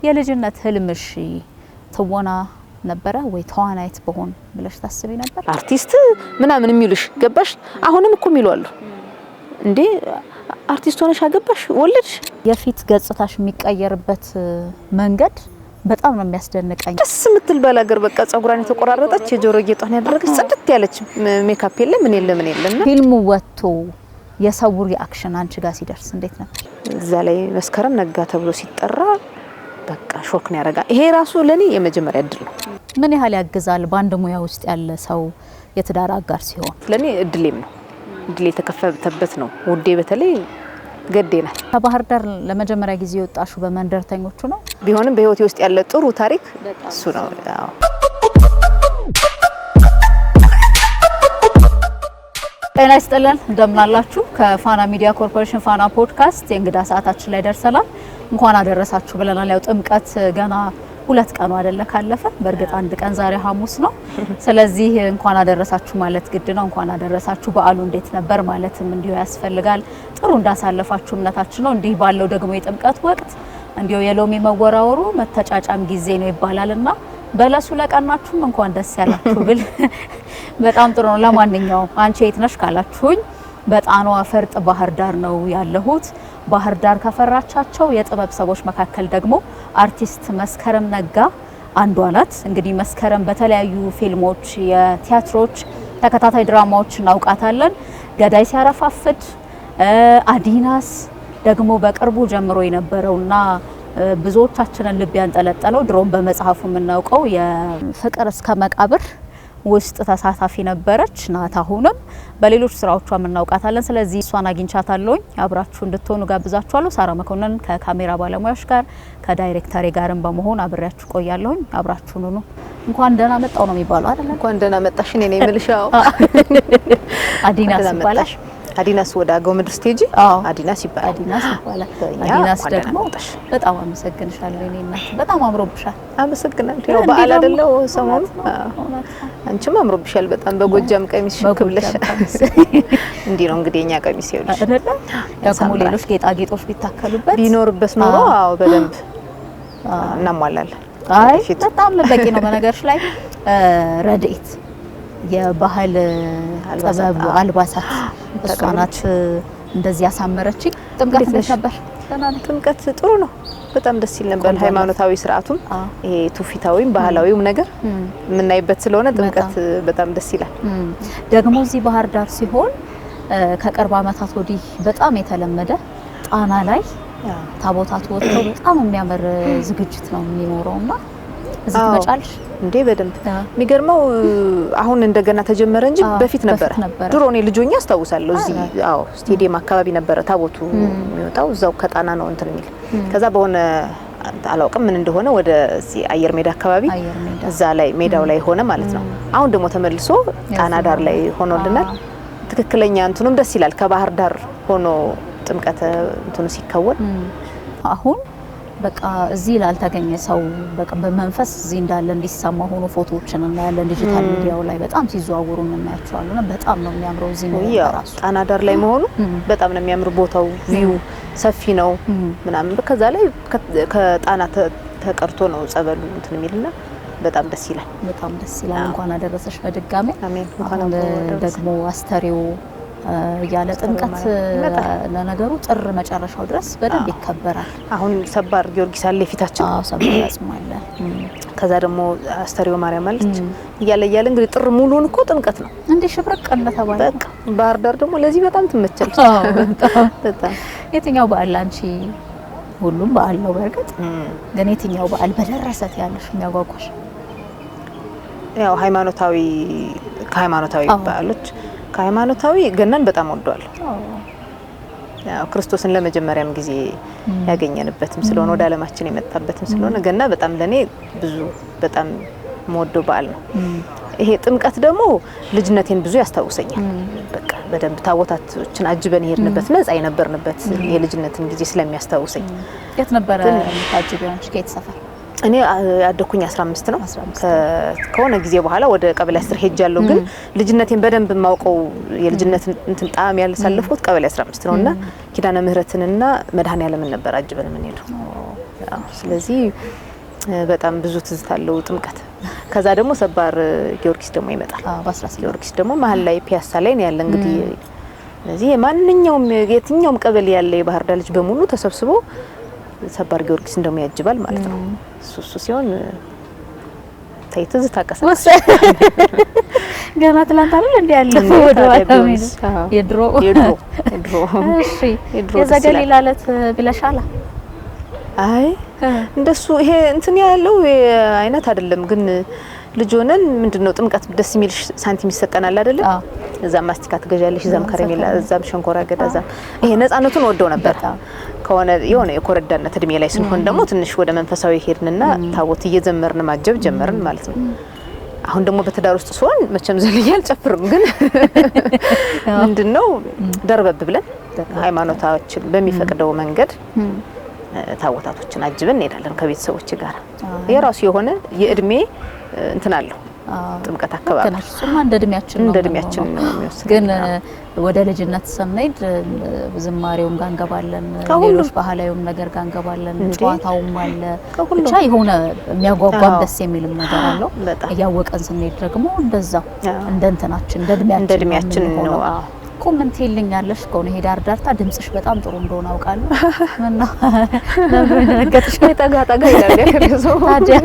የልጅነት ህልምሽ ትወና ነበረ ወይ ተዋናይት በሆን ብለሽ ታስቢ ነበር? አርቲስት ምናምን የሚሉሽ ገባሽ? አሁንም እኮ የሚሏሉ እንዴ አርቲስት ሆነሽ አገባሽ ወለድሽ። የፊት ገጽታሽ የሚቀየርበት መንገድ በጣም ነው የሚያስደንቀኝ። ደስ የምትል ባላገር በቃ ጸጉራን የተቆራረጠች የጆሮ ጌጧን ያደረገች ጽድት ያለች ሜካፕ የለም ምን የለም። ፊልሙ ወጥቶ የሰው ሪአክሽን አንቺ ጋር ሲደርስ እንዴት ነበር? እዛ ላይ መስከረም ነጋ ተብሎ ሲጠራ በቃ ሾክ ነው ያረጋ። ይሄ ራሱ ለኔ የመጀመሪያ እድል ነው። ምን ያህል ያግዛል በአንድ ሙያ ውስጥ ያለ ሰው የትዳር አጋር ሲሆን? ለኔ እድሌም ነው። እድሌ ተከፈተበት ነው። ውዴ በተለይ ገዴና ከባህር ዳር ለመጀመሪያ ጊዜ ወጣሹ በመንደርተኞቹ ነው። ቢሆንም በህይወቴ ውስጥ ያለ ጥሩ ታሪክ እሱ ነው። ጤና ይስጥልን እንደምን አላችሁ? ከፋና ሚዲያ ኮርፖሬሽን ፋና ፖድካስት የእንግዳ ሰዓታችን ላይ ደርሰናል። እንኳን አደረሳችሁ ብለናል። ያው ጥምቀት ገና 2 ቀኑ አይደለ ካለፈ። በእርግጥ አንድ ቀን ዛሬ ሐሙስ ነው። ስለዚህ እንኳን አደረሳችሁ ማለት ግድ ነው። እንኳን አደረሳችሁ። በዓሉ እንዴት ነበር ማለትም እንዲሁ ያስፈልጋል። ጥሩ እንዳሳለፋችሁ እምነታችን ነው። እንዲህ ባለው ደግሞ የጥምቀት ወቅት እንዲሁ የሎሚ መወራወሩ መተጫጫም ጊዜ ነው ይባላልና በለሱ ለቀናችሁም እንኳን ደስ ያላችሁ ብል በጣም ጥሩ ነው። ለማንኛውም አንቺ የት ነሽ ካላችሁኝ በጣኗ ፈርጥ ባህር ዳር ነው ያለሁት። ባህር ዳር ከፈራቻቸው የጥበብ ሰዎች መካከል ደግሞ አርቲስት መስከረም ነጋ አንዷ ናት። እንግዲህ መስከረም በተለያዩ ፊልሞች፣ የቲያትሮች፣ ተከታታይ ድራማዎች እናውቃታለን። ገዳይ ሲያረፋፍድ፣ አዲናስ ደግሞ በቅርቡ ጀምሮ የነበረውና ብዙዎቻችንን ልብ ያንጠለጠለው ድሮም በመጽሐፉ የምናውቀው የፍቅር እስከ መቃብር ውስጥ ተሳታፊ ነበረች ናት። አሁንም በሌሎች ስራዎቿ እናውቃታለን። ስለዚህ እሷን አግኝቻታለሁኝ። አብራችሁ እንድትሆኑ ጋብዛችኋለሁ። ሳራ መኮንን ከካሜራ ባለሙያዎች ጋር ከዳይሬክተሬ ጋርም በመሆን አብሬያችሁ ቆያለሁኝ። አብራችሁን ሁኑ። እንኳን ደህና መጣው ነው የሚባለው አይደል? እንኳን ደህና መጣሽ። እኔ ነኝ የምልሽው። አዲናስ ይባላል። አዲናስ ወደ አገው ምድር ስቴጂ አዲናስ ይባላል። አዲናስ ይባላል። አዲናስ ደግሞ በጣም አመሰግንሻለሁ። እኔ እናት በጣም አምሮብሻል። አመሰግናለሁ። ያው በዓል አይደለው ሰሞኑ። አንቺም አምሮብሻል በጣም በጎጃም ቀሚስ ሽክብለሽ። እንዲህ ነው እንግዲህ የኛ ቀሚስ ይኸውልሽ አይደለ? ደግሞ ሌሎች ጌጣጌጦች ቢታከሉበት ቢኖርበት ኖሮ አዎ በደንብ እናሟላለን። አይ በጣም በቂ ነው። በነገርሽ ላይ ረድኤት የባህል ጥበብ አልባሳት እሷ ናት እንደዚህ ያሳመረችኝ። ጥምቀት እንዴት ነበር? ጥምቀት ጥሩ ነው። በጣም ደስ ይል ነበር። ሃይማኖታዊ ስርዓቱም ይሄ ትውፊታዊም ባህላዊም ነገር የምናይበት ስለሆነ ጥምቀት በጣም ደስ ይላል። ደግሞ እዚህ ባህር ዳር ሲሆን ከቅርብ ዓመታት ወዲህ በጣም የተለመደ ጣና ላይ ታቦታት ወጥተው በጣም የሚያምር ዝግጅት ነው የሚኖረውና እዚህ ትመጫለሽ እንዴ? በደንብ የሚገርመው አሁን እንደገና ተጀመረ እንጂ በፊት ነበር። ድሮ እኔ ልጆኛ አስታውሳለሁ እዚህ ስቴዲየም አካባቢ ነበረ ታቦቱ የሚወጣው። እዛው ከጣና ነው እንትን የሚል ከዛ በሆነ አላውቅም ምን እንደሆነ ወደ እዚህ አየር ሜዳ አካባቢ እዛ ላይ ሜዳው ላይ ሆነ ማለት ነው። አሁን ደግሞ ተመልሶ ጣና ዳር ላይ ሆኖልናል። ትክክለኛ እንትኑም ደስ ይላል። ከባህር ዳር ሆኖ ጥምቀት እንትኑ ሲከወን አሁን በቃ እዚህ ላልተገኘ ሰው በቃ በመንፈስ እዚህ እንዳለ እንዲሰማ ሆኖ ፎቶዎችን እናያለን። ዲጂታል ሚዲያው ላይ በጣም ሲዘዋወሩ እናያቸዋለን። በጣም ነው የሚያምረው እዚህ ነው ራሱ ጣና ዳር ላይ መሆኑ በጣም ነው የሚያምር። ቦታው ቪው ሰፊ ነው ምናምን። ከዛ ላይ ከጣና ተቀርቶ ነው ጸበሉ እንትን የሚልና በጣም ደስ ይላል። በጣም ደስ ይላል። እንኳን አደረሰሽ በድጋሚ። አሜን። እንኳን ደግሞ አስተሪው ያለ ጥምቀት ለነገሩ ጥር መጨረሻው ድረስ በደንብ ይከበራል። አሁን ሰባር ጊዮርጊስ አለ ፊታችን። ሰባር ያጽማለ። ከዛ ደግሞ አስተሪው ማርያም አለች እያለ እንግዲህ ጥር ሙሉን እኮ ጥምቀት ነው እንዴ ሽብረቅ እንደተባለ። በቃ ባህር ዳር ደግሞ ለዚህ በጣም ትመቻለች። በጣም የትኛው በዓል አንቺ? ሁሉም በዓል ነው በርግጥ፣ ግን የትኛው በዓል በደረሰት ያለሽ የሚያጓጓሽ? ያው ከሃይማኖታዊ በዓሎች ከሃይማኖታዊ ገናን በጣም ወደዋለሁ። ያው ክርስቶስን ለመጀመሪያም ጊዜ ያገኘንበትም ስለሆነ ወደ ዓለማችን የመጣበትም ስለሆነ ገና በጣም ለኔ በጣም የምወደው በዓል ነው። ይሄ ጥምቀት ደግሞ ልጅነቴን ብዙ ያስታውሰኛል። በቃ በደንብ ታቦታቶችን አጅበን ሄድንበት ነፃ የነበርንበት የልጅነትን ጊዜ ስለሚያስታውሰኝ። የት ነበር ታጅበን? ከየት ሰፈር? እኔ ያደኩኝ 15 ነው። ከሆነ ጊዜ በኋላ ወደ ቀበሌ 10 ሄጃለሁ። ግን ልጅነቴን በደንብ የማውቀው የልጅነትን እንትን ጣም ያለሳለፍኩት ቀበሌ 15 ነውና ኪዳነ ምህረትንና መድኃኔዓለምን ነበር አጅበን ምን ሄደው ስለዚህ በጣም ብዙ ትዝታ አለው ጥምቀት። ከዛ ደግሞ ሰባር ጊዮርጊስ ደግሞ ይመጣል። ጊዮርጊስ ደግሞ መሀል ላይ ፒያሳ ላይ ነው ያለ እንግዲህ። ስለዚህ ማንኛውም የትኛውም ቀበሌ ያለ የባህር ዳር ልጅ በሙሉ ተሰብስቦ ሰባር ጊዮርጊስ እንደሞ ያጅባል ማለት ነው። እሱ ሲሆን ትዝታ ቀሰቀሰ። ገና ትላንት አይደል እንዴ ያለው ወደ ዋታሚን የድሮ እሺ የዘገሊላ ዕለት ብለሻላ? አይ እንደሱ ይሄ እንትን ያለው አይነት አይደለም። ግን ልጅ ሆነን ምንድነው ጥምቀት ደስ የሚልሽ ሳንቲም ይሰጠናል አይደል? እዛም ማስቲካ ትገዣለሽ፣ እዛም ከረሜላ፣ እዛም ሸንኮራ አገዳ፣ እዛም ይሄ ነፃነቱን ወደው ነበር። ከሆነ የሆነ የኮረዳነት እድሜ ላይ ስንሆን ደግሞ ትንሽ ወደ መንፈሳዊ ሄድንና ታቦት እየዘመርን ማጀብ ጀመርን ማለት ነው። አሁን ደግሞ በትዳር ውስጥ ሲሆን መቼም ዘልዬ አልጨፍርም። ግን ምንድነው ደርበብ ብለን ሃይማኖታችን በሚፈቅደው መንገድ ታቦታቶችን አጅበን እንሄዳለን ከቤተሰቦች ጋር። የራሱ የሆነ የእድሜ እንትን አለው ጥምቀት አካባቢ ከነሱማ እንደ እድሜያችን ነው የሚወስድ። ግን ወደ ልጅነት ስንሄድ ዝማሬውም ጋር እንገባለን፣ ሌሎች ባህላዊም ነገር ጋር እንገባለን፣ ጨዋታውም አለ። ብቻ የሆነ የሚያጓጓም ደስ የሚልም ነገር አለው። እያወቀን ስንሄድ ደግሞ እንደዛው እንደ እንትናችን እንደ እድሜያችን ነው። ኮመንት ይልኛለሽ ከሆነ ሄዳር ዳርታ ድምጽሽ በጣም ጥሩ እንደሆነ አውቃለሁ። እና ለምን ነገርሽ ጠጋ ይላል ያከረዞ ታዲያ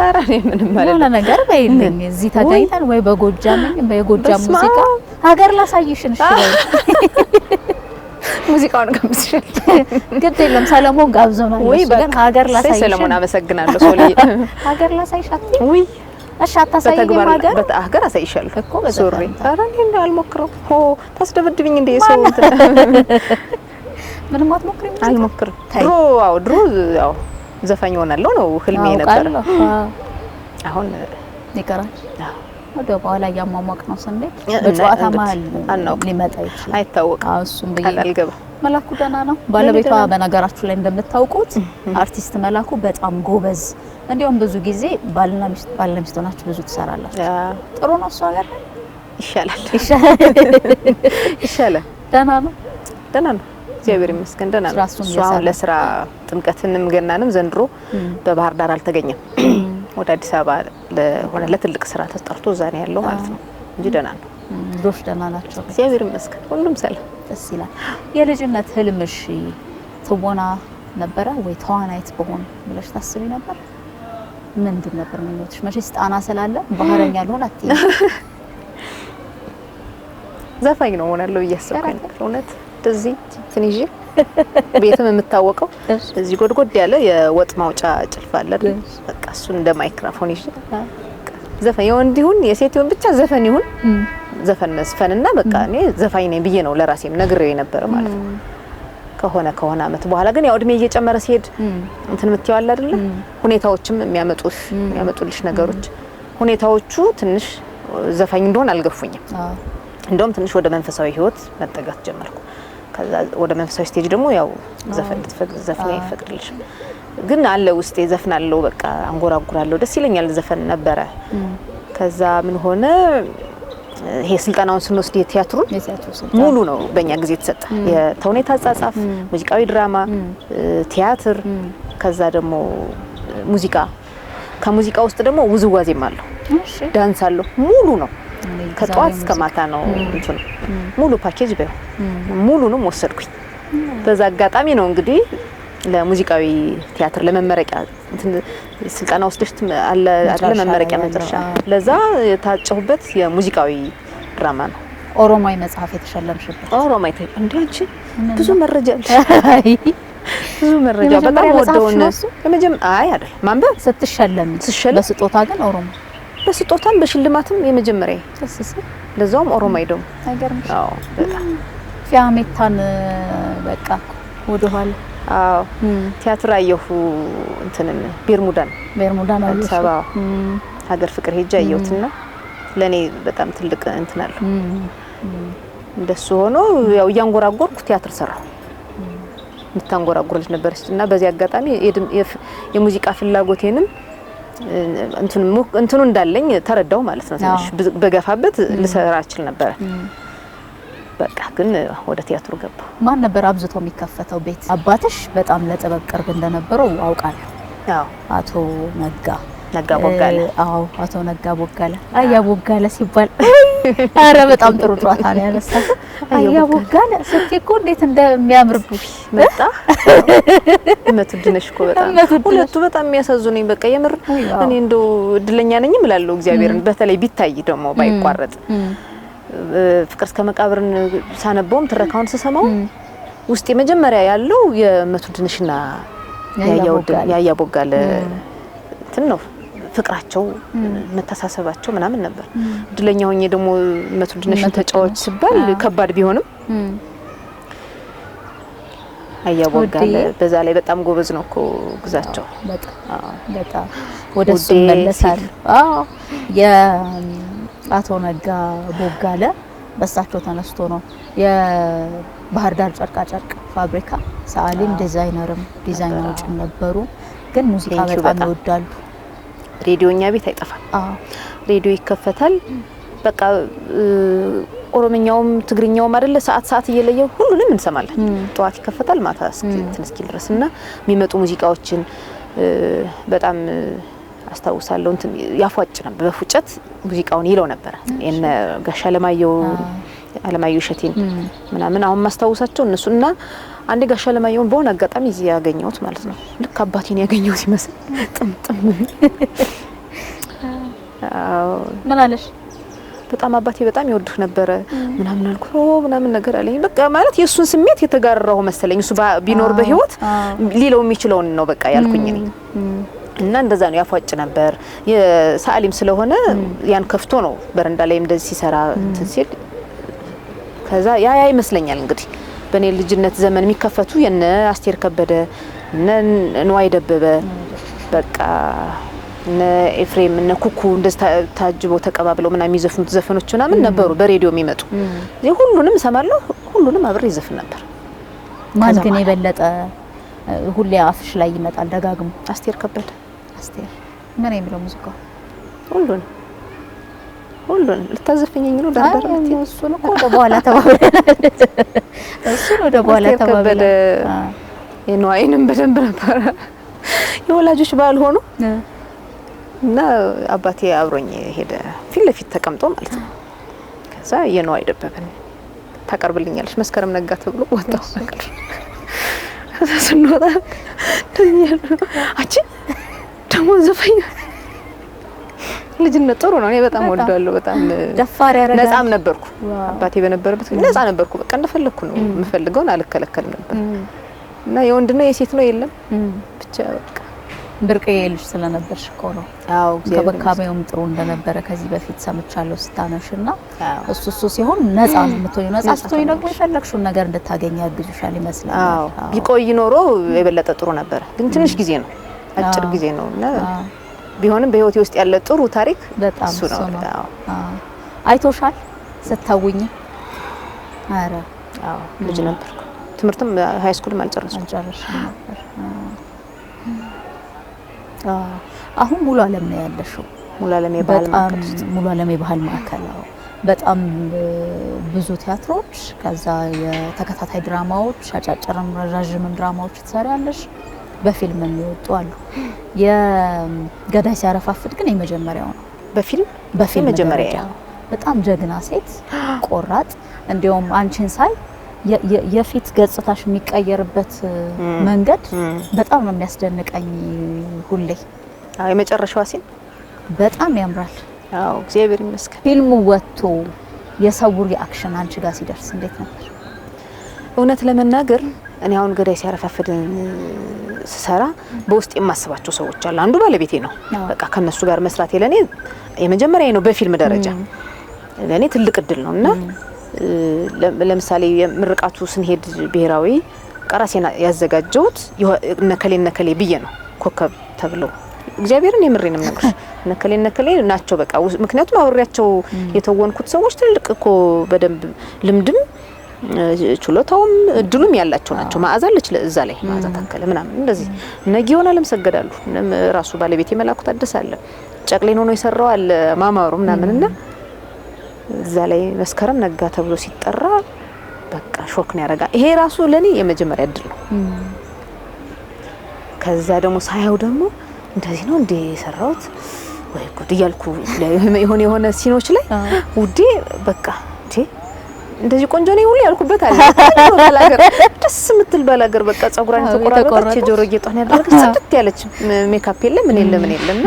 አራኔ ምንም ማለት ነው ነገር በይልኝ። እዚህ ተገኝተን ወይ በጎጃም ሙዚቃ ሀገር ላሳይሽን እሺ ሙዚቃውን ጋብዝሻል። ግድ የለም ሰለሞን ጋብዞናል። ወይ ግን ሀገር ላሳይሽ ሰለሞን አመሰግናለሁ። ሶሊ ሀገር ላሳይሽ አትይ ወይ እሺ አታሳይኝ ሀገር በሀገር አሳይሻለሁ እኮ ሶሪ አራኔ አልሞክረው ሆ ታስደብድብኝ እንደ ሰው ምንም አትሞክሪም? አልሞክርም። ድሮ ያው ዘፋኝ ሆናለሁ ነው ህልሜ ነበር። አሁን ይቀራል። ወደ በኋላ ያሟሟቅ ነው ስንል በጨዋታ መሀል ሊመጣ ይችላል አይታወቅም። እሱም በየአልገባ መላኩ ደህና ነው ባለቤቷ። በነገራችሁ ላይ እንደምታውቁት አርቲስት መላኩ በጣም ጎበዝ፣ እንዲያውም ብዙ ጊዜ ባልና ሚስት ሆናችሁ ብዙ ትሰራላችሁ። ጥሩ ነው እሱ ሀገር ይሻላል። ደህና ነው እግዚአብሔር ይመስገን ደህና ነው። እሱ ለስራ ጥምቀትንም ገናንም ዘንድሮ በባህር ዳር አልተገኘም። ወደ አዲስ አበባ ለሆነ ለትልቅ ስራ ተጠርቶ እዛ ነው ያለው ማለት ነው እንጂ ደህና ነው። ልጆች ደህና ናቸው እግዚአብሔር ይመስገን፣ ሁሉም ሰላም ደስ ይላል። የልጅነት ህልምሽ ትወና ነበረ ወይ ተዋናይት በሆን ብለሽ ታስቢ ነበር? ምንድን ነበር ምኞትሽ? መቼስ ጣና ስላለ ባህረኛ ልሆን አትይ? ዘፋኝ ነው ሆናለሁ እያሰብኩኝ ነበር እውነት። እንደዚህ ትንሽ ቤትም የምታወቀው እዚህ ጎድጎድ ያለ የወጥ ማውጫ ጭልፍ አለ አይደል? በቃ እሱን እንደ ማይክሮፎን ይዤ ዘፈን ይሁን ይሁን የሴት ይሁን ብቻ ዘፈን ይሁን ዘፈን መስፈንና በቃ እኔ ዘፋኝ ነኝ ብዬ ነው ለራሴም ነግሬው ነበር ማለት ነው። ከሆነ አመት በኋላ ግን ያው እድሜ እየጨመረ ሲሄድ እንትን ምትይው አለ አይደል? ሁኔታዎችም የሚያመጡልሽ ነገሮች ሁኔታዎቹ ትንሽ ዘፋኝ እንደሆነ አልገፉኝም። እንደውም ትንሽ ወደ መንፈሳዊ ህይወት መጠጋት ጀመርኩ። ከዛ ወደ መንፈሳዊ ስቴጅ ደግሞ ያው ዘፈን አይፈቅድልሽም። ግን አለ ውስጤ ዘፍናለሁ፣ በቃ አንጎራጉራለሁ፣ ደስ ይለኛል ዘፈን ነበረ። ከዛ ምን ሆነ ይሄ ስልጣናውን ስንወስድ የቲያትሩን ሙሉ ነው በእኛ ጊዜ ተሰጠ። የተውኔት አጻጻፍ፣ ሙዚቃዊ ድራማ፣ ቲያትር፣ ከዛ ደግሞ ሙዚቃ። ከሙዚቃ ውስጥ ደግሞ ውዝዋዜም አለው፣ ዳንስ አለው። ሙሉ ነው ከጧት እስከ ማታ ነው እንትን ሙሉ ፓኬጅ በይ ሙሉንም ወሰድኩኝ። በዛ አጋጣሚ ነው እንግዲህ ለሙዚቃዊ ቲያትር ለመመረቂያ እንትን ስልጣና ወስደሽ አለ አይደል? መመረቂያ መድረሻ ለዛ የታጨሁበት የሙዚቃዊ ድራማ ነው። ኦሮማይ መጽሐፍ የተሸለምሽበት ኦሮማይ እንዴ? አንቺ ብዙ መረጃ ብዙ መረጃ በጣም ወደውን አይ አይደል ማንበብ ስትሸለም በስጦታ ግን ኦሮሞ በስጦታም በሽልማትም የመጀመሪያ ለዛውም ኦሮማይ ደግሞ አይገርምሽ? አዎ በጣም ፊያሜታን በቃ ወደኋላ አዎ ቲያትር አየሁ እንትንን ቤርሙዳን አዲስ አበባ ሀገር ፍቅር ሄጄ አየሁትና ለኔ በጣም ትልቅ እንትን አለው። እንደሱ ሆኖ ያው እያንጎራጎርኩ ቲያትር ሰራሁ። ምታንጎራጉርልሽ ነበርና በዚህ አጋጣሚ የሙዚቃ ፍላጎቴንም እንትኑ እንዳለኝ ተረዳው ማለት ነው። ትንሽ በገፋበት ልሰራ እችል ነበር። በቃ ግን ወደ ቲያትሩ ገባ። ማን ነበር አብዝቶ የሚከፈተው ቤት? አባትሽ በጣም ለጥበብ ቅርብ እንደነበረው አውቃለሁ። አዎ አቶ ነጋ ቦጋለ። አዎ አቶ ነጋ ቦጋለ። አያ ቦጋለ ሲባል አረ በጣም ጥሩ ጨዋታ ነው ያነሳው። አያ ቦጋለ ስትይኮ እንዴት እንደሚያምርብሽ መጣ። እመቱድነሽ እኮ በጣም ሁለቱ በጣም የሚያሳዝኑኝ በቃ የምር እኔ እንደው እድለኛ ነኝ እላለሁ እግዚአብሔርን። በተለይ ቢታይ ደግሞ ባይቋረጥ ፍቅር እስከ መቃብርን ሳነበውም ትረካውን ስሰማው ውስጥ መጀመሪያ ያለው የእመቱድነሽና ያያ ቦጋለ እንትን ነው ፍቅራቸው መተሳሰባቸው ምናምን ነበር። እድለኛ ሆኜ ደግሞ እመቱድነሽን ተጫዋች ሲባል ከባድ ቢሆንም አያ ቦጋለ በዛ ላይ በጣም ጎበዝ ነው እኮ ግዛቸው። በጣም ወደሱ መለሳል። የአቶ ነጋ ቦጋለ በሳቸው ተነስቶ ነው የባህር ዳር ጨርቃ ጨርቅ ፋብሪካ ሰዓሊም ዲዛይነርም ዲዛይነሮችም ነበሩ። ግን ሙዚቃ በጣም ይወዳሉ። ሬዲዮኛ ቤት አይጠፋም። ሬዲዮ ይከፈታል። በቃ ኦሮምኛውም ትግርኛውም አይደለ ሰዓት እየለየው ሁሉንም እንሰማለን። ጧት ይከፈታል ማታ እስኪል ድረስና የሚመጡ ሙዚቃዎችን በጣም አስታውሳለሁ። እንትን ያፏጭ ነበር፣ በፉጨት ሙዚቃውን ይለው ነበር። እነ ጋሽ አለማየሁ እሸቴን ምናምን አሁን ማስታውሳቸው እነሱና አንዴ ጋሽ አለማየሁን በሆነ አጋጣሚ እዚህ ያገኘሁት ማለት ነው። ልክ አባቴን ያገኘሁት ይመስል ጥምጥም ምን አለሽ? በጣም አባቴ በጣም ይወድህ ነበረ ምናምን አልኩ ምናምን ነገር አለኝ። በቃ ማለት የሱን ስሜት የተጋራው መሰለኝ። እሱ ቢኖር በህይወት ሊለው የሚችለውን ነው በቃ ያልኩኝ እኔ። እና እንደዛ ነው ያፏጭ ነበር። የሰዓሊም ስለሆነ ያን ከፍቶ ነው በረንዳ ላይ እንደዚህ ሲሰራ እንትን ሲል ከዛ ያ ይመስለኛል እንግዲህ በኔ ልጅነት ዘመን የሚከፈቱ የነ አስቴር ከበደ እነ ንዋይ ደበበ በቃ እነ ኤፍሬም እነ ኩኩ እንደዚህ ታጅቦ ተቀባብለው ምናምን የሚዘፍኑት ዘፈኖች ምናምን ነበሩ በሬዲዮ የሚመጡ። ሁሉንም ሰማለሁ፣ ሁሉንም አብሬ ይዘፍን ነበር። ማን ግን የበለጠ ሁሌ አፍሽ ላይ ይመጣል ደጋግሞ? አስቴር ከበደ። አስቴር ምን የሚለው ሙዚቃ? ሁሉን ልታዘፍኝኝ ነው ዳርዳር እሱን እኮ ወደ በኋላ ተባብለናል። እሱን ወደ በኋላ ተባብለናል። የነዋይንም በደንብ ነበር የወላጆች ባል ሆኖ እና አባቴ አብሮኝ ሄደ ፊት ለፊት ተቀምጦ ማለት ነው። ከዛ የነዋይ ደበበን ታቀርብልኛለሽ መስከረም ነጋ ተብሎ ወጣው ነገር ስንወጣ አቺ ደሞ ዘፈኝ ልጅነት ጥሩ ነው። እኔ በጣም ወደዋለሁ። በጣም ደፋር ያረጋል። ነፃም ነበርኩ። አባቴ በነበረበት ነፃ ነበርኩ። በቃ እንደፈለኩ ነው የምፈልገውን አልከለከልም ነበር። እና የወንድ ነው የሴት ነው የለም ብቻ በቃ ብርቅዬ ልጅ ስለነበርሽ እኮ ነው። አዎ ከበካቤውም ጥሩ እንደነበረ ከዚህ በፊት ሰምቻለሁ ስታነሽና እሱ ሲሆን ነፃ ነው የምትሆኚው። ነፃ ስትሆኚ ደግሞ የፈለግሽውን ነገር እንድታገኝ ያግዙሻል ይመስላል። አዎ ቢቆይ ኖሮ የበለጠ ጥሩ ነበር። ግን ትንሽ ጊዜ ነው፣ አጭር ጊዜ ነው እና ቢሆንም በህይወቴ ውስጥ ያለ ጥሩ ታሪክ እሱ ነው። አይቶሻል ስታውኝ? አረ አዎ ልጅ ነበርኩ። ትምህርትም ሃይ ስኩልም አልጨረስኩም ነበር። አሁን ሙሉ ዓለም ነው ያለሽው። ሙሉ ዓለም የባህል ማዕከል ሙሉ ዓለም የባህል ማዕከል ነው። በጣም ብዙ ቲያትሮች፣ ከዛ የተከታታይ ድራማዎች፣ አጫጭርም ረዣዥምም ድራማዎች ትሰሪያለሽ። በፊልም የሚወጡ አሉ። የገዳይ ሲያረፋፍድ ግን የመጀመሪያው ነው። በፊልም መጀመሪያ በጣም ጀግና ሴት ቆራጥ። እንዲያውም አንቺን ሳይ የፊት ገጽታሽ የሚቀየርበት መንገድ በጣም ነው የሚያስደንቀኝ ሁሌ። የመጨረሻው ሲን በጣም ያምራል። አዎ እግዚአብሔር ይመስገን። ፊልሙ ወጥቶ የሰው ሪአክሽን አንቺ ጋር ሲደርስ እንዴት ነበር? እውነት ለመናገር እኔ አሁን ገዳይ ሲያረፋፍድ ስሰራ በውስጥ የማስባቸው ሰዎች አሉ። አንዱ ባለቤቴ ነው። በቃ ከነሱ ጋር መስራት ለኔ የመጀመሪያ ነው። በፊልም ደረጃ ለኔ ትልቅ እድል ነውና ለምሳሌ የምርቃቱ ስንሄድ ብሔራዊ ቀራሴና ያዘጋጀውት ነከሌ ብዬ ነው ኮከብ ተብሎ እግዚአብሔርን የምሬንም ነገር ነከሌ ናቸው። በቃ ምክንያቱም አብሬያቸው የተወንኩት ሰዎች ትልቅ እኮ በደንብ ልምድም ችሎታውም እድሉም ያላቸው ናቸው። ማዕዛለች ለዛ ላይ ማዕዛ ታከለ ምናምን እንደዚህ ነጊዮና ለምሰገዳሉ ራሱ ባለቤት የመላኩ ታደሰ አለ ጨቅሌን ሆኖ ይሰራው አለ ማማሩ ምናምንና እዛ ላይ መስከረም ነጋ ተብሎ ሲጠራ ሾክ ነው ያረጋ። ይሄ ራሱ ለኔ የመጀመሪያ እድል ነው። ከዛ ደግሞ ሳያው ደግሞ እንደዚህ ነው እንደ የሰራሁት ወይ ጉድ እያልኩ የሆነ ሲኖች ላይ ውዴ በቃ እንዴ እንደዚህ ቆንጆ ነው ሁሉ ያልኩበት አለ። ባላገር ደስ የምትል ባላገር በቃ ጸጉራን ተቆራረጠች፣ የጆሮ ጌጧን ያደረገች ጽድት ያለች ሜካፕ የለ ምን የለና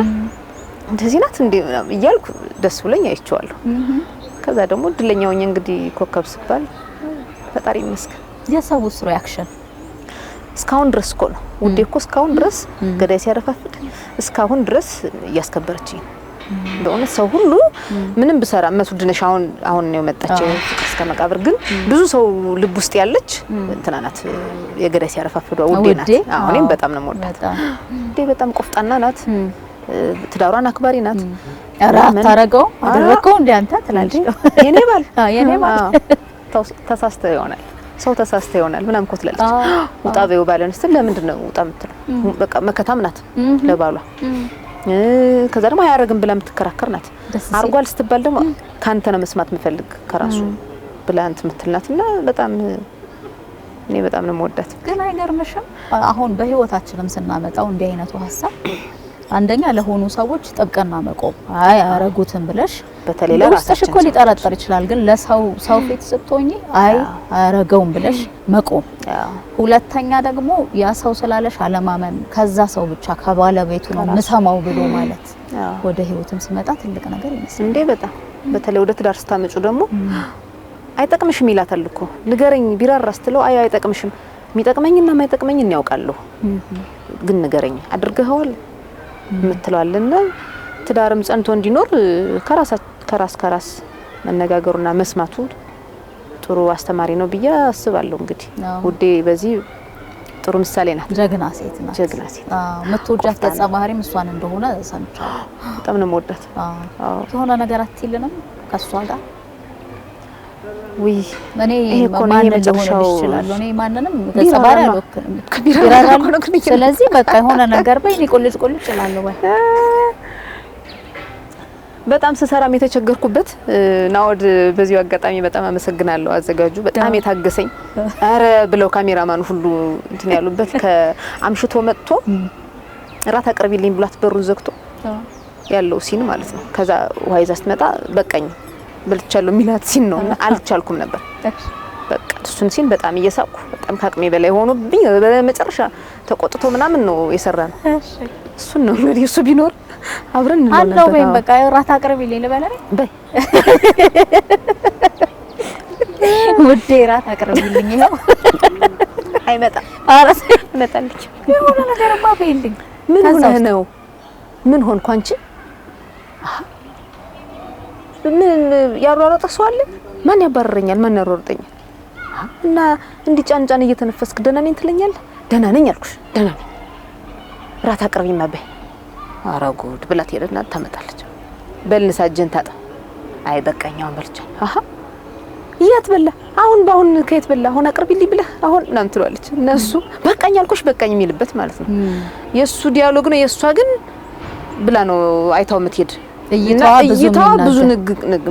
እንደዚህ ናት እንዴ እያልኩ ደስ ብሎኝ አይቼዋለሁ። ከዛ ደግሞ እድለኛው እንግዲህ ኮከብ ስባል ፈጣሪ ይመስገን። የሰውስ ሪአክሽን እስካሁን ድረስ እኮ ነው ውዴ እኮ እስካሁን ድረስ ገዳይ ሲያረፋፍድ እስካሁን ድረስ እያስከበረችኝ ነው። በእውነት ሰው ሁሉ ምንም ብሰራ መስውድነሽ አሁን ነው የመጣችው እስከ መቃብር ግን ብዙ ሰው ልብ ውስጥ ያለች እንትና ናት። የገዳይ ሲያረፋፍዱ ውዴ ናት። እኔም በጣም ነው የምወዳት። ውዴ በጣም ቆፍጣና ናት። ትዳሯን አክባሪ ናት። አራት ታረገው አደረከው እንደ አንተ ትላለች። የኔ ባል ተሳስተ ይሆናል ሰው ተሳስተ ይሆናል ምናምን እኮ ትላለች። ውጣ በይው ባለን ስትል ለምንድን ነው ውጣ የምትለው? በቃ መከታም ናት ለባሏ። ከዛ ደግሞ አያረግም ብላ የምትከራከር ናት። አርጓል ስትባል ደግሞ ካንተ ነው መስማት የምፈልግ ከራሱ ብላ እንት የምትልናትና በጣም እኔ በጣም ነው የምወዳት። ግን አይገርምሽም? አሁን በህይወታችንም ስናመጣው እንዲህ አይነቱ ሀሳብ አንደኛ ለሆኑ ሰዎች ጥብቅና መቆም አይ አረጉትን ብለሽ በተለይ ለራስሽ እኮ ሊጠረጠር ይችላል። ግን ሰው ፊት ስትሆኚ አይ አረገውም ብለሽ መቆም። ሁለተኛ ደግሞ ያ ሰው ስላለሽ አለማመን ከዛ ሰው ብቻ ከባለቤቱ ነው ምሰማው ብሎ ማለት ወደ ህይወትም ሲመጣ ትልቅ ነገር ይመስላል እንዴ በጣም በተለይ ወደ ትዳር ስታመጩ ደግሞ አይጠቅምሽም ይላታል እኮ ንገረኝ ቢራራ ስትለው አይ አይጠቅምሽም የሚጠቅመኝና የማይጠቅመኝ ያውቃለሁ ግን ንገረኝ አድርገኸዋል ምትለዋልና ትዳርም ጸንቶ እንዲኖር ከራስ መነጋገሩና መስማቱ ጥሩ አስተማሪ ነው ብዬ አስባለሁ። እንግዲህ ውዴ በዚህ ጥሩ ምሳሌ ናት። ጀግና ሴት ናት። ምትወጃት ገጸ ባህሪም እሷን እንደሆነ ሰምቻለሁ። በጣም ነው የምወዳት። የሆነ ነገር አትይልንም ከሷ ጋር ወይ እኔ ማን እንደሆነ ይችላል እኔ ማንንም ገጸ ባህሪ አልወክልም ከቢራራ። ስለዚህ በቃ የሆነ ነገር በእኔ ቁልጭ ይችላል ወይ በጣም ስሰራም የተቸገርኩበት ናውድ በዚሁ አጋጣሚ በጣም አመሰግናለሁ አዘጋጁ በጣም የታገሰኝ አረ ብለው ካሜራማኑ ሁሉ እንትን ያሉበት ከአምሽቶ መጥቶ ራት አቅርቢልኝ ብሏት በሩን ዘግቶ ያለው ሲን ማለት ነው። ከዛ ውሃ ይዛ ስትመጣ በቃኝ በልቻለሁ ሚላት ሲን ነውና አልቻልኩም ነበር። በቃ እሱን ሲን በጣም እየሳቅኩ በጣም ካቅሜ በላይ ሆኖብኝ በመጨረሻ ተቆጥቶ ምናምን ነው የሰራነው። እሱን ነው እንግዲህ እሱ ቢኖር አብረን እንላለን። አለው በይ በቃ ራት አቅርቢልኝ ልበለኝ በይ ውዴ ራት አቅርቢልኝ ይሄው አይመጣም። አራስ መጣልኝ የሆነ ነገርማ በይልኝ። ምን ሆነህ ነው? ምን ሆንኩ አንቺ? ምን ያሯሯጠ ሰው አለ? ማን ያባረረኛል? ማን ያሯሯጠኛል? እና እንዲህ ጫንጫን እየተነፈስክ ደህና ነኝ ትለኛለህ? ደህና ነኝ አልኩሽ። ደህና ነኝ ራት አቅርቢማ በይ። ኧረ ጉድ ብላት ሄደና ታመጣለች። በልንሳ እጅን ታጣ። አይ በቃኛውን በልቻ አሃ የት በላ አሁን ባሁን ከየት በላ አሁን አቅርቢልኝ ብለህ አሁን ናም ትሏለች። እነሱ በቃኝ አልኩሽ በቃኝ የሚልበት ማለት ነው። የሱ ዲያሎግ ነው። የሷ ግን ብላ ነው አይታው የምትሄድ እይታዋ ብዙ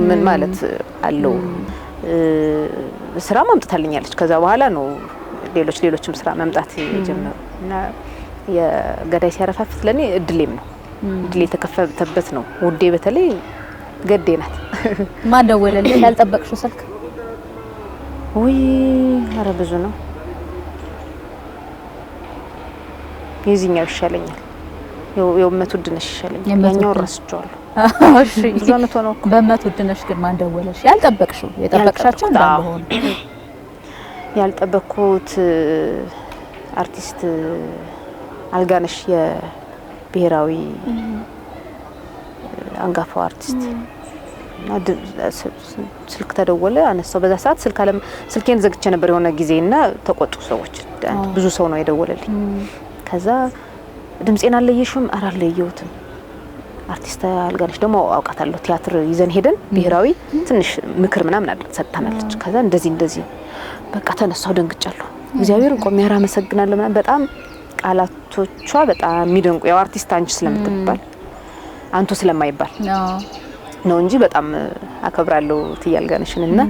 ምን ማለት አለው። ስራ ማምጣታልኛለች። ከዛ በኋላ ነው ሌሎችም ስራ ማምጣት የጀመረው እና የገዳይ ሲያረፋፍት ለኔ እድሌም ነው። እድሌ የተከፈተበት ነው። ውዴ በተለይ ገዴ ናት። ማን ደወለልሽ? ያልጠበቅሽው ስልክ? ወይ ኧረ ብዙ ነው። የዚህኛው ይሻለኛል። የእመት ውድነሽ ይሻለኛል። ያኛው ረስቼዋለሁ። እሺ ብዙ አመት ሆነው በእመት ውድነሽ ግን ማን ደወለሽ? ያልጠበቅሽው የጠበቅሻቸው እንዳልሆነ ያልጠበቅኩት አርቲስት አልጋነሽ የብሔራዊ አንጋፋው አርቲስት እና ስልክ ተደወለ። አነሳው። በዛ ሰዓት ስልኬን ዘግቼ ነበር የሆነ ጊዜና ተቆጡ ሰዎች። ብዙ ሰው ነው የደወለልኝ። ከዛ ድምጼን አለየሽም? ኧረ አለየሁትም። አርቲስት አልጋነሽ ደግሞ አውቃታለሁ። ቲያትር ይዘን ሄደን ብሔራዊ ትንሽ ምክር ምናምን ሰጥታናለች። ከዛ እንደዚህ በቃ ተነሳው። ደንግጫለሁ። እግዚአብሔር ቆም ያራ አመሰግናለሁ ምናምን በጣም ቃላቶቿ በጣም የሚደንቁ ያው አርቲስት አንቺ ስለምትባል አንቱ ስለማይባል ነው እንጂ በጣም አከብራለሁ ትያልጋነሽንና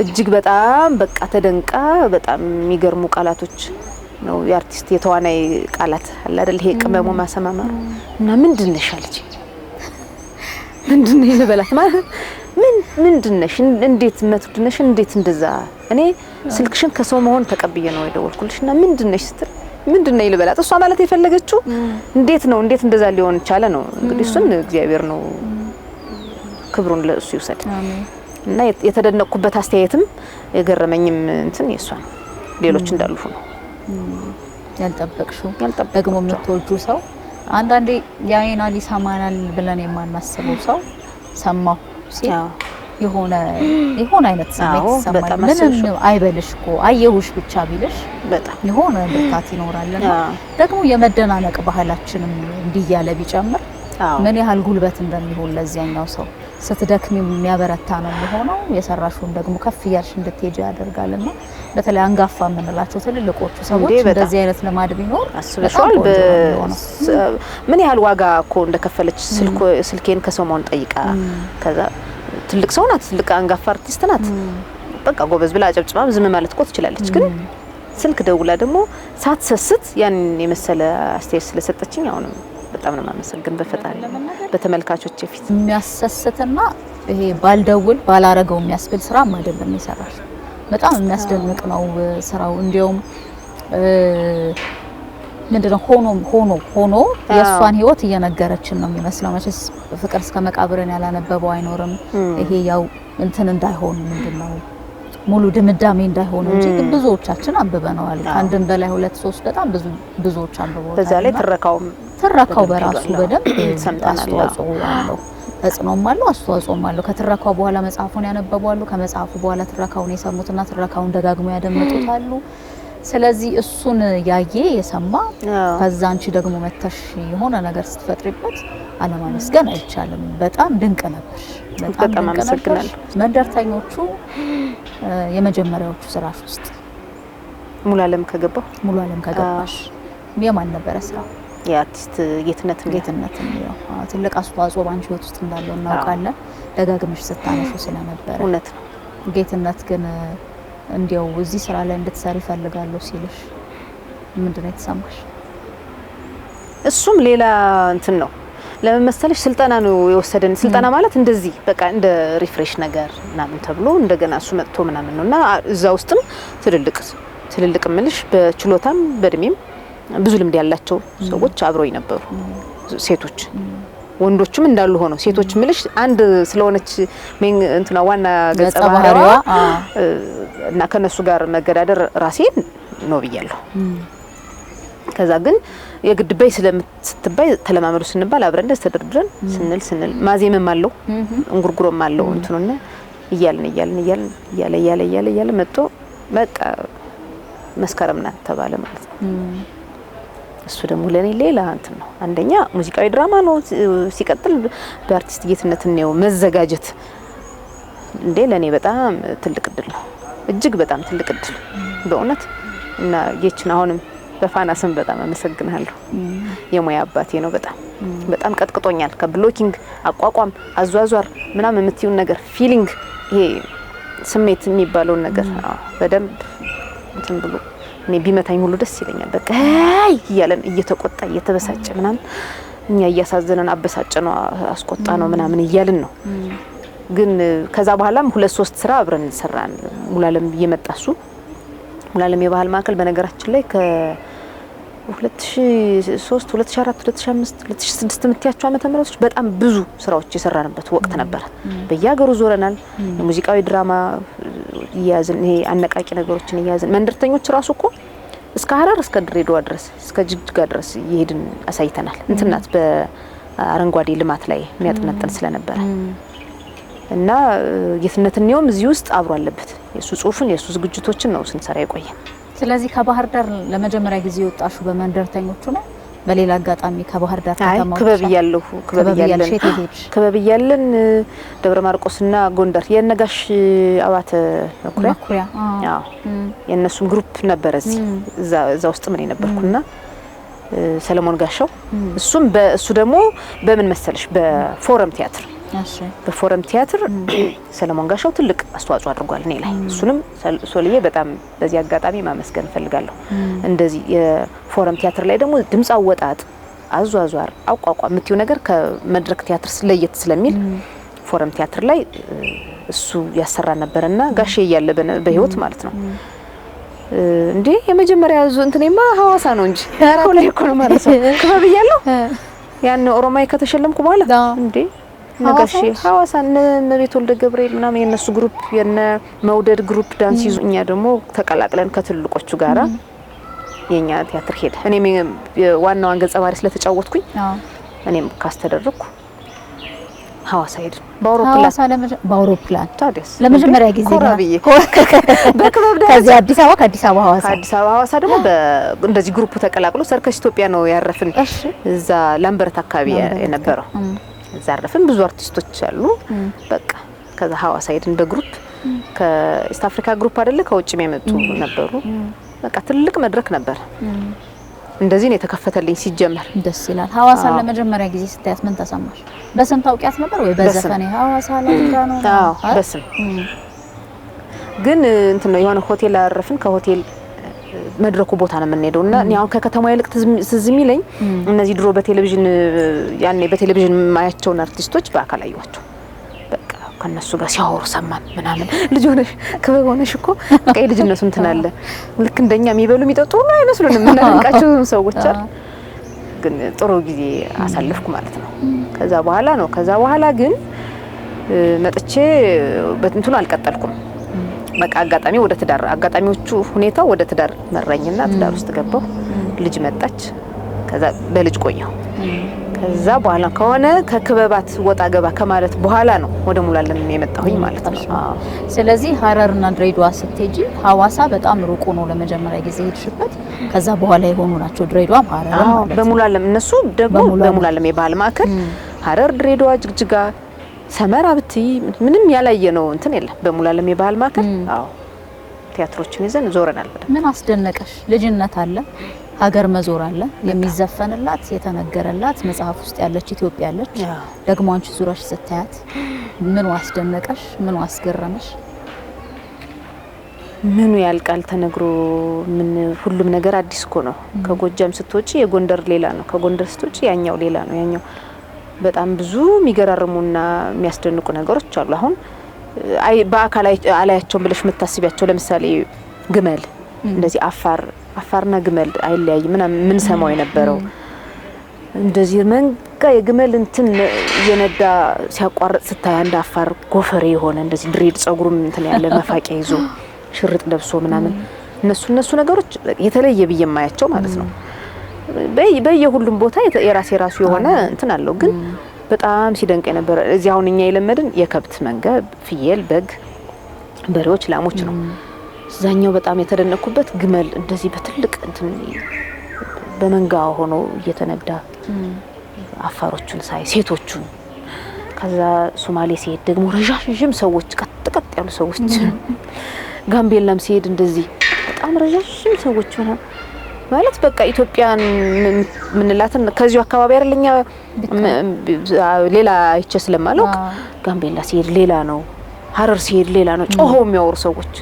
እጅግ በጣም በቃ ተደንቃ በጣም የሚገርሙ ቃላቶች ነው የአርቲስት የተዋናይ ቃላት አለ አይደል ይሄ ቅመሙ ማሰማማሩ እና ምንድነሽ አለች ምንድነሽ ልበላት ማለት ምንድነሽ እንዴት መትድነሽ እንዴት እንደዛ እኔ ስልክሽን ከሰው መሆን ተቀብዬ ነው የደወልኩልሽና ምንድነሽ ስትል ምንድነው ልበላት እሷ ማለት የፈለገችው እንዴት እንደዛ ሊሆን ይቻለ ነው እንግዲህ እሱን እግዚአብሔር ነው ክብሩን ለእሱ ይውሰድ እና የተደነቅኩበት አስተያየትም የገረመኝም እንትን የሷ ነው ሌሎች እንዳልፉ ነው ያልጠበቅሽው ደግሞ የምትወጁ ሰው አንዳንዴ ያይና ሊሰማናል ብለን የማናስበው ሰው ሰማው ሲል የሆነ አይነት ስሜት ይሰማል ምንም አይበልሽ እኮ አየሁሽ ብቻ ቢልሽ በጣም የሆነ ብርታት ይኖራልና ደግሞ የመደናነቅ ባህላችንም እንዲያለ ቢጨምር ምን ያህል ጉልበት እንደሚሆን ለዚያኛው ሰው ስትደክም የሚያበረታ ነው የሚሆነው የሰራሽውን ደግሞ ከፍ ያልሽ እንድትሄጂ ያደርጋልና በተለይ አንጋፋ የምንላቸው ትልልቆቹ ሰዎች እንደዚህ አይነት ልማድ ቢኖር አስበሽዋል ምን ያህል ዋጋ እኮ እንደከፈለች ስልኬን ከሰው መሆን ጠይቃ ከዛ ትልቅ ሰው ናት ትልቅ አንጋፋ አርቲስት ናት በቃ ጎበዝ ብላ አጨብጭባ ዝም ማለት እኮ ትችላለች ግን ስልክ ደውላ ደግሞ ሳትሰስት ያን የመሰለ አስተያየት ስለሰጠችኝ አሁንም በጣም ነው ማመሰግን በፈጣሪ በተመልካቾች ፊት የሚያሰስትና ይሄ ባልደውል ባላረገው የሚያስብል ስራም አይደለም ይሰራል በጣም የሚያስደንቅ ነው ስራው እንዲያውም ምንድነው ሆኖ የሷን ህይወት እየነገረችን ነው የሚመስለው መቼስ ፍቅር እስከ መቃብርን ያላነበበው አይኖርም ይሄ ያው እንትን እንዳይሆን ምንድነው ሙሉ ድምዳሜ እንዳይሆን እንጂ ብዙዎቻችን አንብበናል አንድም በላይ 2 3 በጣም ብዙዎች አንብበዋል በዛ ላይ ትረካው በራሱ በደንብ አስተዋጽኦ አለው ተጽዕኖም አለው አስተዋጽኦም አለው ከትረካው በኋላ መጽሐፉን ያነበባሉ ከመጽሐፉ በኋላ ትረካውን የሰሙትና ትረካውን ደጋግሞ ያደምጡታሉ ስለዚህ እሱን ያየ የሰማ ከዛ አንቺ ደግሞ መተሽ የሆነ ነገር ስትፈጥሪበት አለማመስገን አይቻልም በጣም ድንቅ ነበር በጣም አመሰግናለሁ መንደርተኞቹ የመጀመሪያዎቹ ስራሽ ውስጥ ሙሉ ዓለም ከገባሽ የማን ነበር ስራው የአርቲስት ጌትነት ነው ትልቅ አስተዋጽኦ ባንቺ ህይወት ውስጥ እንዳለው እናውቃለን ደጋግመሽ ስታነሹ ስለነበር እውነት ነው ጌትነት ግን እንዲያው እዚህ ስራ ላይ እንድትሰሪ ፈልጋለሁ ሲልሽ ምንድነው የተሰማሽ እሱም ሌላ እንትን ነው ለምን መሰለሽ ስልጠና ነው የወሰደን ስልጠና ማለት እንደዚህ በቃ እንደ ሪፍሬሽ ነገር ምናምን ተብሎ እንደገና እሱ መጥቶ ምናምን ነውና እዛ ውስጥም ትልልቅ ምልሽ በችሎታም በእድሜም ብዙ ልምድ ያላቸው ሰዎች አብረው ነበሩ ሴቶች ወንዶችም እንዳሉ ሆኖ ሴቶች ምልሽ አንድ ስለሆነች እንትና ዋና ገጸ ባህሪዋ እና ከነሱ ጋር መገዳደር ራሴን ነው ብያለሁ ከዛ ግን የግድባይ ስለምትባይ ተለማመዱ ስንባል አብረን ደስ ተደርድረን ስንል ማዜምም አለው እንጉርጉሮም አለው እንትኑና እያለ መጥቶ በቃ መስከረም ናት ተባለ ማለት ነው እሱ ደግሞ ለኔ ሌላ እንትን ነው አንደኛ ሙዚቃዊ ድራማ ነው ሲቀጥል በአርቲስት ጌትነት ነው መዘጋጀት እንዴ ለኔ በጣም ትልቅ እድል ነው እጅግ በጣም ትልቅ እድል በእውነት እና ጌችን አሁንም በፋና ስም በጣም አመሰግናለሁ የሙያ አባቴ ነው በጣም ቀጥቅጦኛል ከብሎኪንግ አቋቋም አዟዟር ምናምን የምትዩን ነገር ፊሊንግ ይሄ ስሜት የሚባለው ነገር በደንብ እንትን ብሎ እኔ ቢመታኝ ሁሉ ደስ ይለኛል በቃ ይያለን እየተቆጣ እየተበሳጨ ምናምን እኛ እያሳዘነን አበሳጨ ነው አስቆጣ ነው ምናምን ይያልን ነው ግን ከዛ በኋላም 2-3 ስራ አብረን ሰራን ሙሉ ዓለም እየመጣሱ ሙሉ ዓለም የባህል ማዕከል በነገራችን ላይ ከ2003 2004 2005 2006 ምትያቸው ዓመተ ምህረቶች በጣም ብዙ ስራዎች የሰራንበት ወቅት ነበር በየሀገሩ ዞረናል የሙዚቃዊ ድራማ ያዝን ይሄ አነቃቂ ነገሮችን ያዝን መንደርተኞች ራሱ እኮ እስከ ሐረር እስከ ድሬዳዋ ድረስ እስከ ጅግጅጋ ድረስ ይሄድን አሳይተናል እንትናት በአረንጓዴ ልማት ላይ የሚያጠነጥን ስለነበር እና ጌትነትንም እዚህ ውስጥ አብሮ አለበት የሱ ጽሁፍን የሱ ዝግጅቶችን ነው ስንሰራ የቆየን ስለዚህ ከባህር ዳር ለመጀመሪያ ጊዜ ወጣሹ በመንደርተኞቹ ነው በሌላ አጋጣሚ ከባህር ዳር ከተማው ክበብ ያለን ደብረ ማርቆስና ጎንደር የነጋሽ አባተ መኩሪያ የነሱም ግሩፕ ነበር እዛ ውስጥ ምን ነበርኩና ሰለሞን ጋሻው እሱ ደግሞ በምን መሰለሽ በፎረም ቲያትር እሺ በፎረም ቲያትር ሰለሞን ጋሻው ትልቅ አስተዋጽኦ አድርጓል እኔ ላይ እሱንም ሶልዬ በጣም በዚህ አጋጣሚ ማመስገን ፈልጋለሁ እንደዚህ የፎረም ቲያትር ላይ ደግሞ ድምጽ አወጣጥ አዟዟር አቋቋም ምትዩ ነገር ከመድረክ ቲያትር ለየት ስለሚል ፎረም ቲያትር ላይ እሱ ያሰራ ነበርና ጋሼ ያያለ በህይወት ማለት ነው እንዴ የመጀመሪያ እንትኔማ ሐዋሳ ነው እንጂ አራው ላይ እኮ ነው ማለት ነው ክበብ ይያለው ያን ኦሮማይ ከተሸለምኩ በኋላ እንዴ ነጋሼ ሐዋሳ ነቤት ወልደ ገብርኤል ምናምን የነሱ ግሩፕ የነ መውደድ ግሩፕ ዳንስ ይዙ እኛ ደግሞ ተቀላቅለን ከትልቆቹ ጋራ የኛ ቲያትር ሄደ እኔም ዋናው አንገጸ ባህሪ ስለተጫወትኩኝ እኔም ካስተደረኩ ሐዋሳ ሄደ በአውሮፕላን ታዲያስ ለመጀመሪያ ጊዜ ኮራብዬ በክበብ ዳንስ ከዚህ አዲስ አበባ ሐዋሳ ደግሞ እንደዚህ ግሩፕ ተቀላቅሎ ሰርከስ ኢትዮጵያ ነው ያረፍን እዛ ላምበረት አካባቢ የነበረው እዛ አረፍን ብዙ አርቲስቶች አሉ በቃ ከዛ ሐዋሳ ሄድን በግሩፕ ከኢስት አፍሪካ ግሩፕ አይደለ ከውጭም የመጡ ነበሩ በቃ ትልቅ መድረክ ነበር እንደዚህ ነው የተከፈተልኝ ሲጀመር ደስ ይላል ሐዋሳ ለመጀመሪያ ጊዜ ስታያት ምን ተሰማሽ በስም ታውቂያት ነበር ወይ በዘፈኔ ሐዋሳ ለካ ነው በስም ግን እንትን ነው የሆነ ሆቴል አረፍን ከሆቴል መድረኩ ቦታ ነው የምንሄደውና ያው ከከተማ ይልቅ ትዝ የሚለኝ እነዚህ ድሮ በቴሌቪዥን ያኔ በቴሌቪዥን ማያቸው አርቲስቶች በአካል አዩዋቸው በቃ ከነሱ ጋር ሲያወሩ ሰማን ምናምን ልጅ ሆነሽ ክበብ ሆነሽ እኮ ቀይ ልጅነቱ እንትን አለ ልክ እንደኛ የሚበሉ የሚጠጡ ነው አይመስሉንም እናንቃቸው ሰዎች አይደል ግን ጥሩ ጊዜ አሳልፍኩ ማለት ነው ከዛ በኋላ ግን መጥቼ በእንትኑ አልቀጠልኩም በቃ አጋጣሚ ወደ ትዳር አጋጣሚዎቹ ሁኔታው ወደ ትዳር መራኝና ትዳር ውስጥ ገባው ልጅ መጣች ከዛ በልጅ ቆየው ከዛ በኋላ ከሆነ ከክበባት ወጣ ገባ ከማለት በኋላ ነው ወደ ሙሉዓለም የመጣሁኝ ማለት ነው ስለዚህ ሐረርና ድሬዳዋ ስትሄጂ ሐዋሳ በጣም ሩቁ ነው ለመጀመሪያ ጊዜ ሄድሽበት ከዛ በኋላ የሆኑ ናቸው ድሬዳዋ ሐረር ማለት በሙሉዓለም እነሱ ደግሞ በሙሉዓለም የባህል ማዕከል ሐረር ድሬዳዋ ጅግጅጋ ሰመራ ብቲ ምንም ያላየ ነው እንትን የለም በሙሉዓለም የባህል ማዕከል አዎ ቲያትሮችን ይዘን ዞረናል ምን አስደነቀሽ ልጅነት አለ ሀገር መዞር አለ የሚዘፈንላት የተነገረላት መጽሐፍ ውስጥ ያለች ኢትዮጵያ አለች ደግሞ አንቺ ዙራሽ ስታያት ምን አስደነቀሽ ምን አስገረመሽ ምኑ ያልቃል ተነግሮ ምን ሁሉም ነገር አዲስ እኮ ነው ከጎጃም ስትወጪ የጎንደር ሌላ ነው ከጎንደር ስትወጪ ያኛው ሌላ ነው ያኛው በጣም ብዙ የሚገራርሙና የሚያስደንቁ ነገሮች አሉ አሁን በአካል አላያቸው ብለሽ መታስቢያቸው ለምሳሌ ግመል እንደዚህ አፋርና ግመል አይለያይ ምን ሰማው የነበረው እንደዚህ መንጋ የግመል እንትን የነዳ ሲያቋርጥ ስታይ አንድ አፋር ጎፈሬ የሆነ እንደዚህ ድሬድ ጸጉሩም እንትን ያለ መፋቂያ ይዞ ሽርጥ ለብሶ ምናምን እነሱ ነገሮች የተለየ በየማያቸው ማለት ነው በየሁሉም ቦታ የራሱ የሆነ እንትን አለው ግን በጣም ሲደንቅ የነበረ እዚህ አሁን እኛ የለመድን የከብት መንጋ ፍየል በግ በሬዎች ላሞች ነው ዛኛው በጣም የተደነኩበት ግመል እንደዚህ በትልቅ እንትን በመንጋ ሆኖ እየተነዳ አፋሮቹን ሳይ ሴቶቹን ከዛ ሶማሌ ሲሄድ ደግሞ ረዣዥም ሰዎች ቀጥ ያሉ ሰዎች ጋምቤላም ሲሄድ እንደዚህ በጣም ረዣዥም ሰዎች ሆነ ማለት በቃ ኢትዮጵያን ምንላትን ከዚሁ አካባቢ አይደለኛ ሌላ አይቼ ስለማለውቅ ጋምቤላ ሲሄድ ሌላ ነው ሐረር ሲሄድ ሌላ ነው ጮሆ የሚያወሩ ሰዎች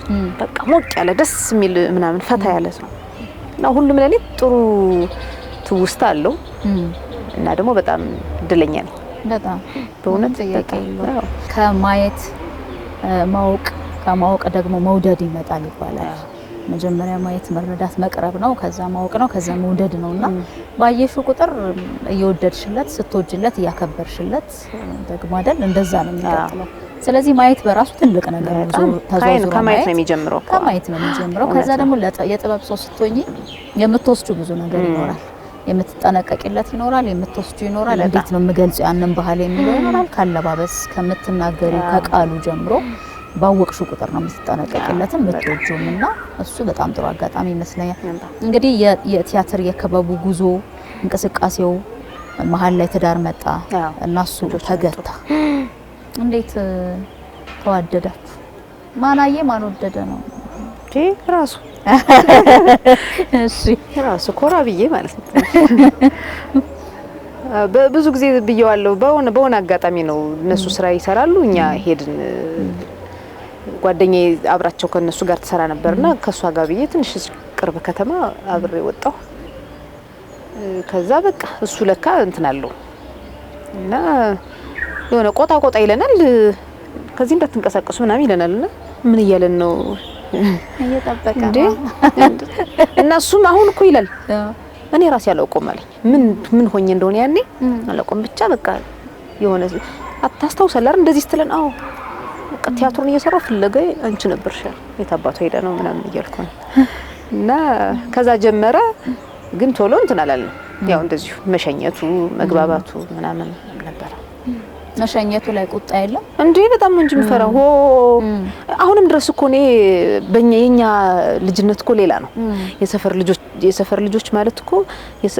በቃ ሞቅ ያለ ደስ የሚል ምናምን ፈታ ያለ ነው እና ሁሉም ለኔ ጥሩ ትውስታ አለው እና ደግሞ በጣም እድለኛ ነኝ በጣም በእውነት ከማየት ከማወቅ ደግሞ መውደድ ይመጣል ይባላል መጀመሪያ ማየት መረዳት መቅረብ ነው ከዛ ማወቅ ነው ከዛ መውደድ ነውና ባየሽው ቁጥር እየወደድሽለት ስትወጅለት ያከበርሽለት ደግሞ አይደል እንደዛ ነው የሚቀጥለው ስለዚህ ማየት በራሱ ትልቅ ነገር ነው ተዛዝሮ ከማየት ነው የሚጀምረው ከዛ ደግሞ የጥበብ ሰው ስትሆኚ የምትወስዱ ብዙ ነገር ይኖራል የምትጠነቀቂለት ይኖራል የምትወስዱ ይኖራል እንዴት ነው የምገልጸው ያንን ባህል የሚለው ይኖራል ካለባበስ ከምትናገሪ ከቃሉ ጀምሮ ባወቅሹ ቁጥር ነው የምትጠነቀቂለትም ምትወጁምና እሱ በጣም ጥሩ አጋጣሚ ይመስለኛል እንግዲህ የቲያትር የከበቡ ጉዞ እንቅስቃሴው መሀል ላይ ትዳር መጣ እና እሱ ተገታ እንዴት ተዋደዳችሁ ማናዬ ማን ወደደ ነው ራሱ እሺ ራሱ ኮራብዬ ማለት ነው ብዙ ጊዜ ብየዋለሁ። በሆነ አጋጣሚ ነው እነሱ ስራ ይሰራሉ፣ እኛ ሄድን። ጓደኛዬ አብራቸው ከነሱ ጋር ተሰራ ነበርና ከሷ ጋር ብዬ ትንሽ ቅርብ ከተማ አብሬ ወጣሁ። ከዛ በቃ እሱ ለካ እንትን አለው እና የሆነ ቆጣ ይለናል። ከዚህ እንዳትንቀሳቀሱ ምናምን ይለናልና ምን እያለን ነው እየጠበቀ እንዴ? እና እሱም አሁን እኮ ይላል እኔ ራሴ አላውቀውም አለኝ። ምን ሆኜ እንደሆነ ያኔ አላውቀውም። ብቻ በቃ የሆነ አታስታውሳለህ እንደዚህ ስትለን አዎ በቃ ቲያትሩን እየሰራው ፍለገ አንቺ ነበርሽ የታባቱ ሄደ ነው ምናምን እያልኩ ነው። እና ከዛ ጀመረ ግን ቶሎ እንትን አላለም። ያው እንደዚሁ መሸኘቱ መግባባቱ ምናምን ነበር። መሸኘቱ ላይ ቁጣ የለም እንዴ? በጣም ነው እንጂ የምፈራው። አሁንም ድረስ እኮ እኔ የኛ ልጅነት እኮ ሌላ ነው። የሰፈር ልጆች ማለት እኮ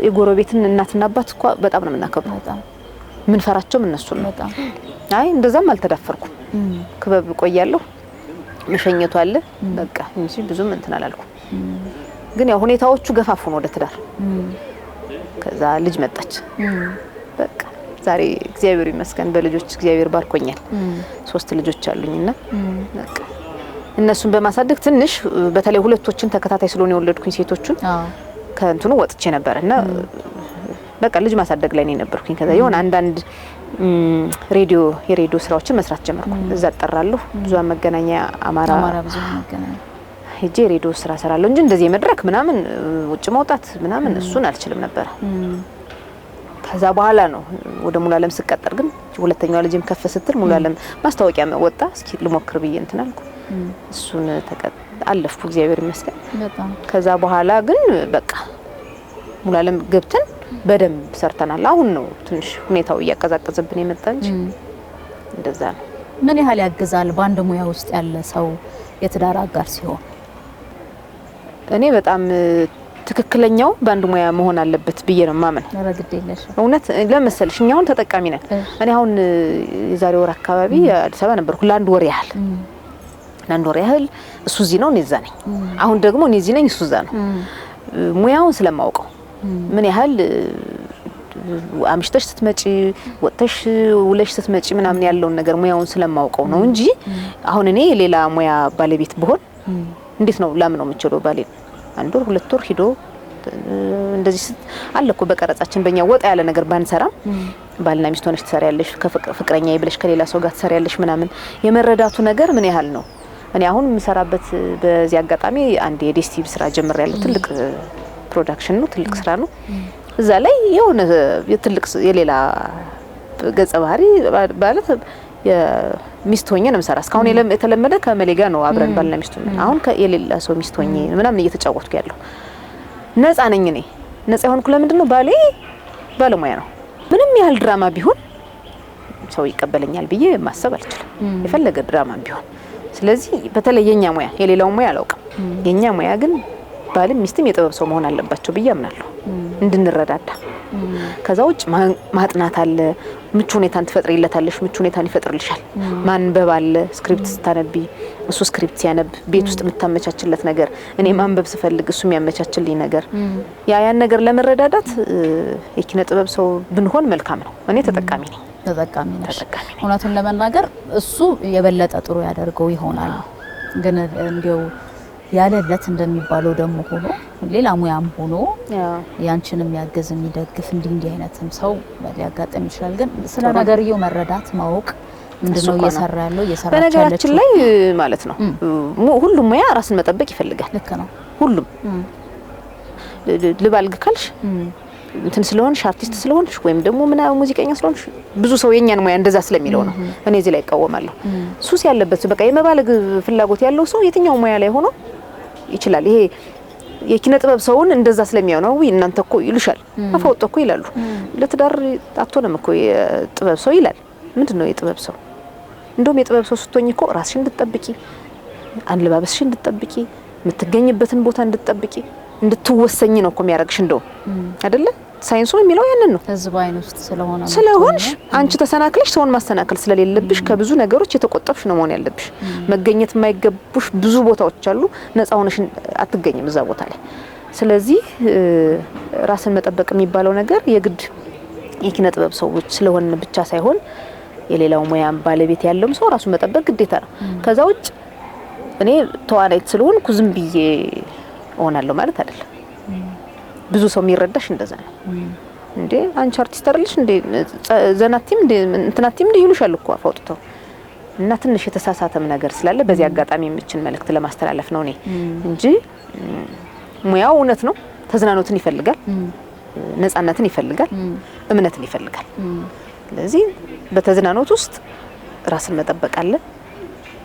የጎረቤትን እናትና አባት እኮ በጣም ነው የምናከብረው። በጣም ምን ፈራቸው እነሱ ነው። በጣም አይ እንደዛም አልተዳፈርኩም። ክበብ ቆያለሁ። መሸኘቱ አለ በቃ እንጂ ብዙም እንትን አላልኩም። ግን ያው ሁኔታዎቹ ገፋፉን ወደ ትዳር። ከዛ ልጅ መጣች። በቃ ዛሬ እግዚአብሔር ይመስገን በልጆች እግዚአብሔር ባርኮኛል። 3 ልጆች አሉኝና በቃ እነሱን በማሳደግ ትንሽ በተለይ ሁለቶችን ተከታታይ ስለሆነ የወለድኩኝ ሴቶቹን ከእንትኑ ወጥቼ ነበርና በቃ ልጅ ማሳደግ ላይ ነው ነበርኩኝ። ከዛ የሆነ አንዳንድ የሬዲዮ ስራዎችን መስራት ጀመርኩ። እዛ አጠራለሁ ብዙ መገናኛ አማራ ብዙ መገናኛ ሄጄ ሬዲዮ ስራ ሰራለሁ እንጂ እንደዚህ የመድረክ ምናምን ውጭ መውጣት ምናምን እሱን አልችልም ነበር። ከዛ በኋላ ነው ወደ ሙሉ ዓለም ስቀጠር ግን ሁለተኛው ልጅም ከፍ ስትል ሙሉ ዓለም ማስታወቂያ ወጣ። እስኪ ልሞክር ብዬ እንትን አልኩ። እሱን አለፍኩ እግዚአብሔር ይመስገን በጣም። ከዛ በኋላ ግን በቃ ሙሉ ዓለም ገብተን በደንብ ሰርተናል። አሁን ነው ትንሽ ሁኔታው እያቀዛቀዘብን የመጣ እንጂ እንደዛ ነው። ምን ያህል ያግዛል በአንድ ሙያ ውስጥ ያለ ሰው የትዳር አጋር ሲሆን? እኔ በጣም ትክክለኛው በአንድ ሙያ መሆን አለበት ብዬ ነው ማመን። ረግዴለሽ እውነት ለምሳሌ እኛ አሁን ተጠቃሚ ነን። እኔ አሁን የዛሬ ወር አካባቢ አዲስ አበባ ነበርኩ ለአንድ ወር ያህል እሱ እዚህ ነው እኔ እዛ ነኝ። አሁን ደግሞ እኔ እዚህ ነኝ እሱ እዛ ነው። ሙያውን ስለማውቀው ምን ያህል አምሽተሽ ስትመጪ ወጥተሽ ውለሽ ስትመጪ ምናምን ያለውን ነገር ሙያውን ስለማውቀው ነው እንጂ አሁን እኔ ሌላ ሙያ ባለቤት ብሆን እንዴት ነው ላምነው የምችለው? ባሌ 1 ወር 2 ወር ሂዶ እንደዚህ አለ እኮ በቀረጻችን በእኛ ወጣ ያለ ነገር ባንሰራም ባልና ሚስት ሆነሽ ትሰሪያለሽ፣ ከፍቅረኛ ይብለሽ ከሌላ ሰው ጋር ትሰሪያለሽ ምናምን የመረዳቱ ነገር ምን ያህል ነው? እኔ አሁን የምሰራበት በዚህ አጋጣሚ አንድ የዴስቲቪ ስራ ጀምሬያለሁ። ትልቅ ፕሮዳክሽን ነው፣ ትልቅ ስራ ነው። እዛ ላይ የሆነ የትልቅ የሌላ ገጸ ባህሪ ማለት የሚስት ሆኜ ነው የምሰራ። እስካሁን የተለመደ ከመሌ ጋር ነው አብረን ባልና ሚስት ሆኜ፣ አሁን የሌላ ሰው ሚስት ሆኜ ምናምን እየተጫወትኩ ያለው ነፃ ነኝ። እኔ ነፃ የሆንኩ ለምንድን ነው? ባሌ ባለሙያ ነው። ምንም ያህል ድራማ ቢሆን ሰው ይቀበለኛል ብዬ ማሰብ አልችልም፣ የፈለገ ድራማ ቢሆን። ስለዚህ በተለይ የኛ ሙያ የሌላው ሙያ አላውቅም። የኛ ሙያ ግን ባልም ሚስትም የጥበብ ሰው መሆን አለባቸው ብዬ አምናለሁ፣ እንድንረዳዳ። ከዛ ውጭ ማጥናት አለ፣ ምቹ ሁኔታን ትፈጥሪለታለሽ፣ ምቹ ሁኔታን ይፈጥርልሻል። ማንበብ አለ፣ ስክሪፕት ስታነቢ እሱ ስክሪፕት ሲያነብ ቤት ውስጥ የምታመቻችለት ነገር፣ እኔ ማንበብ ስፈልግ እሱ የሚያመቻችልኝ ነገር፣ ያን ነገር ለመረዳዳት የኪነ ጥበብ ሰው ብንሆን መልካም ነው። እኔ ተጠቃሚ ነኝ። ተጠቃሚ ነሽ። እውነቱን ለመናገር እሱ የበለጠ ጥሩ ያደርገው ይሆናል። ግን እንዲያው ያለለት እንደሚባለው ደግሞ ሆኖ ሌላ ሙያም ሆኖ ያንቺንም ያገዝ የሚደግፍ እንዲህ አይነትም ሰው ሊያጋጥም ይችላል። ግን ስለ ነገርየው መረዳት ማወቅ ምንድነው እየሰራ ያለው እየሰራች ያለችው በነገራችን ላይ ማለት ነው። ሁሉም ሙያ ራስን መጠበቅ ይፈልጋል። ልክ ነው። ሁሉም ልባልግ ካልሽ እንትን ስለሆንሽ አርቲስት ስለሆንሽ ወይም ደግሞ ምን ሙዚቀኛ ስለሆንሽ ብዙ ሰው የኛን ሙያ እንደዛ ስለሚለው ነው እኔ እዚህ ላይ እቃወማለሁ። ሱስ ያለበት በቃ የመባለግ ፍላጎት ያለው ሰው የትኛው ሙያ ላይ ሆኖ ይችላል። ይሄ የኪነ ጥበብ ሰውን እንደዛ ስለሚያውነው እናንተ እኮ ይሉሻል፣ አፈወጥ እኮ ይላሉ። ለትዳር አትሆንም እኮ የጥበብ ሰው ይላል። ምንድነው የጥበብ ሰው? እንደውም የጥበብ ሰው ስትሆኝ እኮ ራስሽን እንድትጠብቂ፣ አለባበስሽን እንድትጠብቂ፣ የምትገኝበትን ቦታ እንድትጠብቂ፣ እንድትወሰኝ ነው እኮ የሚያረግሽ እንደው አይደለ? ሳይንሱ የሚለው ያንን ነው። ህዝብ አይን ውስጥ ስለሆንሽ አንቺ ተሰናክለሽ ሰውን ማሰናከል ስለሌለብሽ ከብዙ ነገሮች የተቆጠብሽ ነው መሆን ያለብሽ። መገኘት የማይገቡሽ ብዙ ቦታዎች አሉ። ነፃ ሆነሽ አትገኝም እዛ ቦታ ላይ። ስለዚህ ራስን መጠበቅ የሚባለው ነገር የግድ የኪነ ጥበብ ሰዎች ስለሆነ ብቻ ሳይሆን የሌላው ሙያም ባለቤት ያለውም ሰው ራሱን መጠበቅ ግዴታ ነው። ከዛ ውጭ እኔ ተዋናይት ስለሆንኩ ዝም ብዬ እሆናለሁ ማለት አይደለም። ብዙ ሰው የሚረዳሽ እንደዛ ነው። እንዴ አንቺ አርቲስት አይደለሽ እንዴ ዘናቲም እንዴ እንትናቲም እንዴ ይሉሻል እኮ አፋውጥተው እና ትንሽ የተሳሳተም ነገር ስላለ በዚህ አጋጣሚ የምችን መልእክት ለማስተላለፍ ነው እኔ እንጂ ሙያው እውነት ነው። ተዝናኖትን ይፈልጋል፣ ነፃነትን ይፈልጋል፣ እምነትን ይፈልጋል። ስለዚህ በተዝናኖት ውስጥ ራስን መጠበቅ አለ፣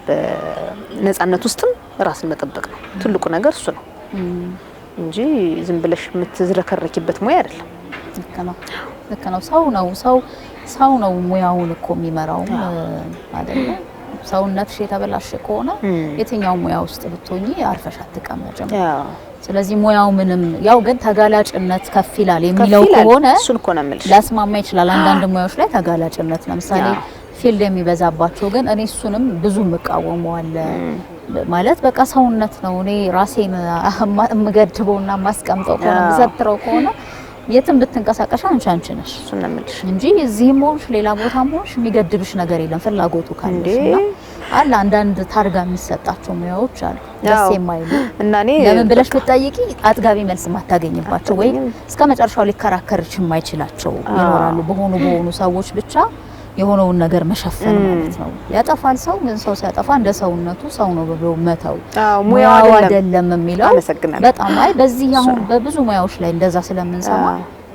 በነፃነት ውስጥም ራስን መጠበቅ ነው። ትልቁ ነገር እሱ ነው እንጂ ዝም ብለሽ የምትዝረከረኪበት ሙያ አይደለም። ልክ ነው። ሰው ነው ሙያውን እኮ የሚመራው አይደለ? ሰውነትሽ የተበላሸ ከሆነ የትኛው ሙያ ውስጥ ብትሆኚ አርፈሽ አትቀመጭም። ስለዚህ ሙያው ምንም ያው ግን ተጋላጭነት ከፍ ይላል የሚለው ከሆነ እሱን እኮ ነው የምልሽ። ላስማማ ይችላል። አንዳንድ ሙያዎች ላይ ተጋላጭነት ለምሳሌ ፊልድ የሚበዛባቸው ግን እኔ እሱንም ብዙ መቃወመዋለ ማለት በቃ ሰውነት ነው። እኔ ራሴን የምገድበውና ማስቀምጠው ከሆነ ምሰጥረው ከሆነ የትም ብትንቀሳቀሽ አንቺ ነሽ እሱን ነው የምልሽ እንጂ እዚህም ሆንሽ ሌላ ቦታም ሆንሽ የሚገድብሽ ነገር የለም። ፍላጎቱ ካለሽና አለ አንዳንድ ታርጋ የሚሰጣቸው ሙያዎች አሉ ደስ የማይሉ እና እኔ ለምን ብለሽ ብትጠይቂ አጥጋቢ መልስ ማታገኝባቸው ወይ እስከ መጨረሻው ሊከራከርሽ የማይችላቸው ይኖራሉ። በሆኑ ሰዎች ብቻ የሆነውን ነገር መሸፈን ማለት ነው። ያጠፋል ሰው ግን ሰው ሲያጠፋ እንደ ሰውነቱ ሰው ነው ብሎ መተው ሙያው አይደለም የሚለው በጣም አይ በዚህ አሁን በብዙ ሙያዎች ላይ እንደዛ ስለምንሰማ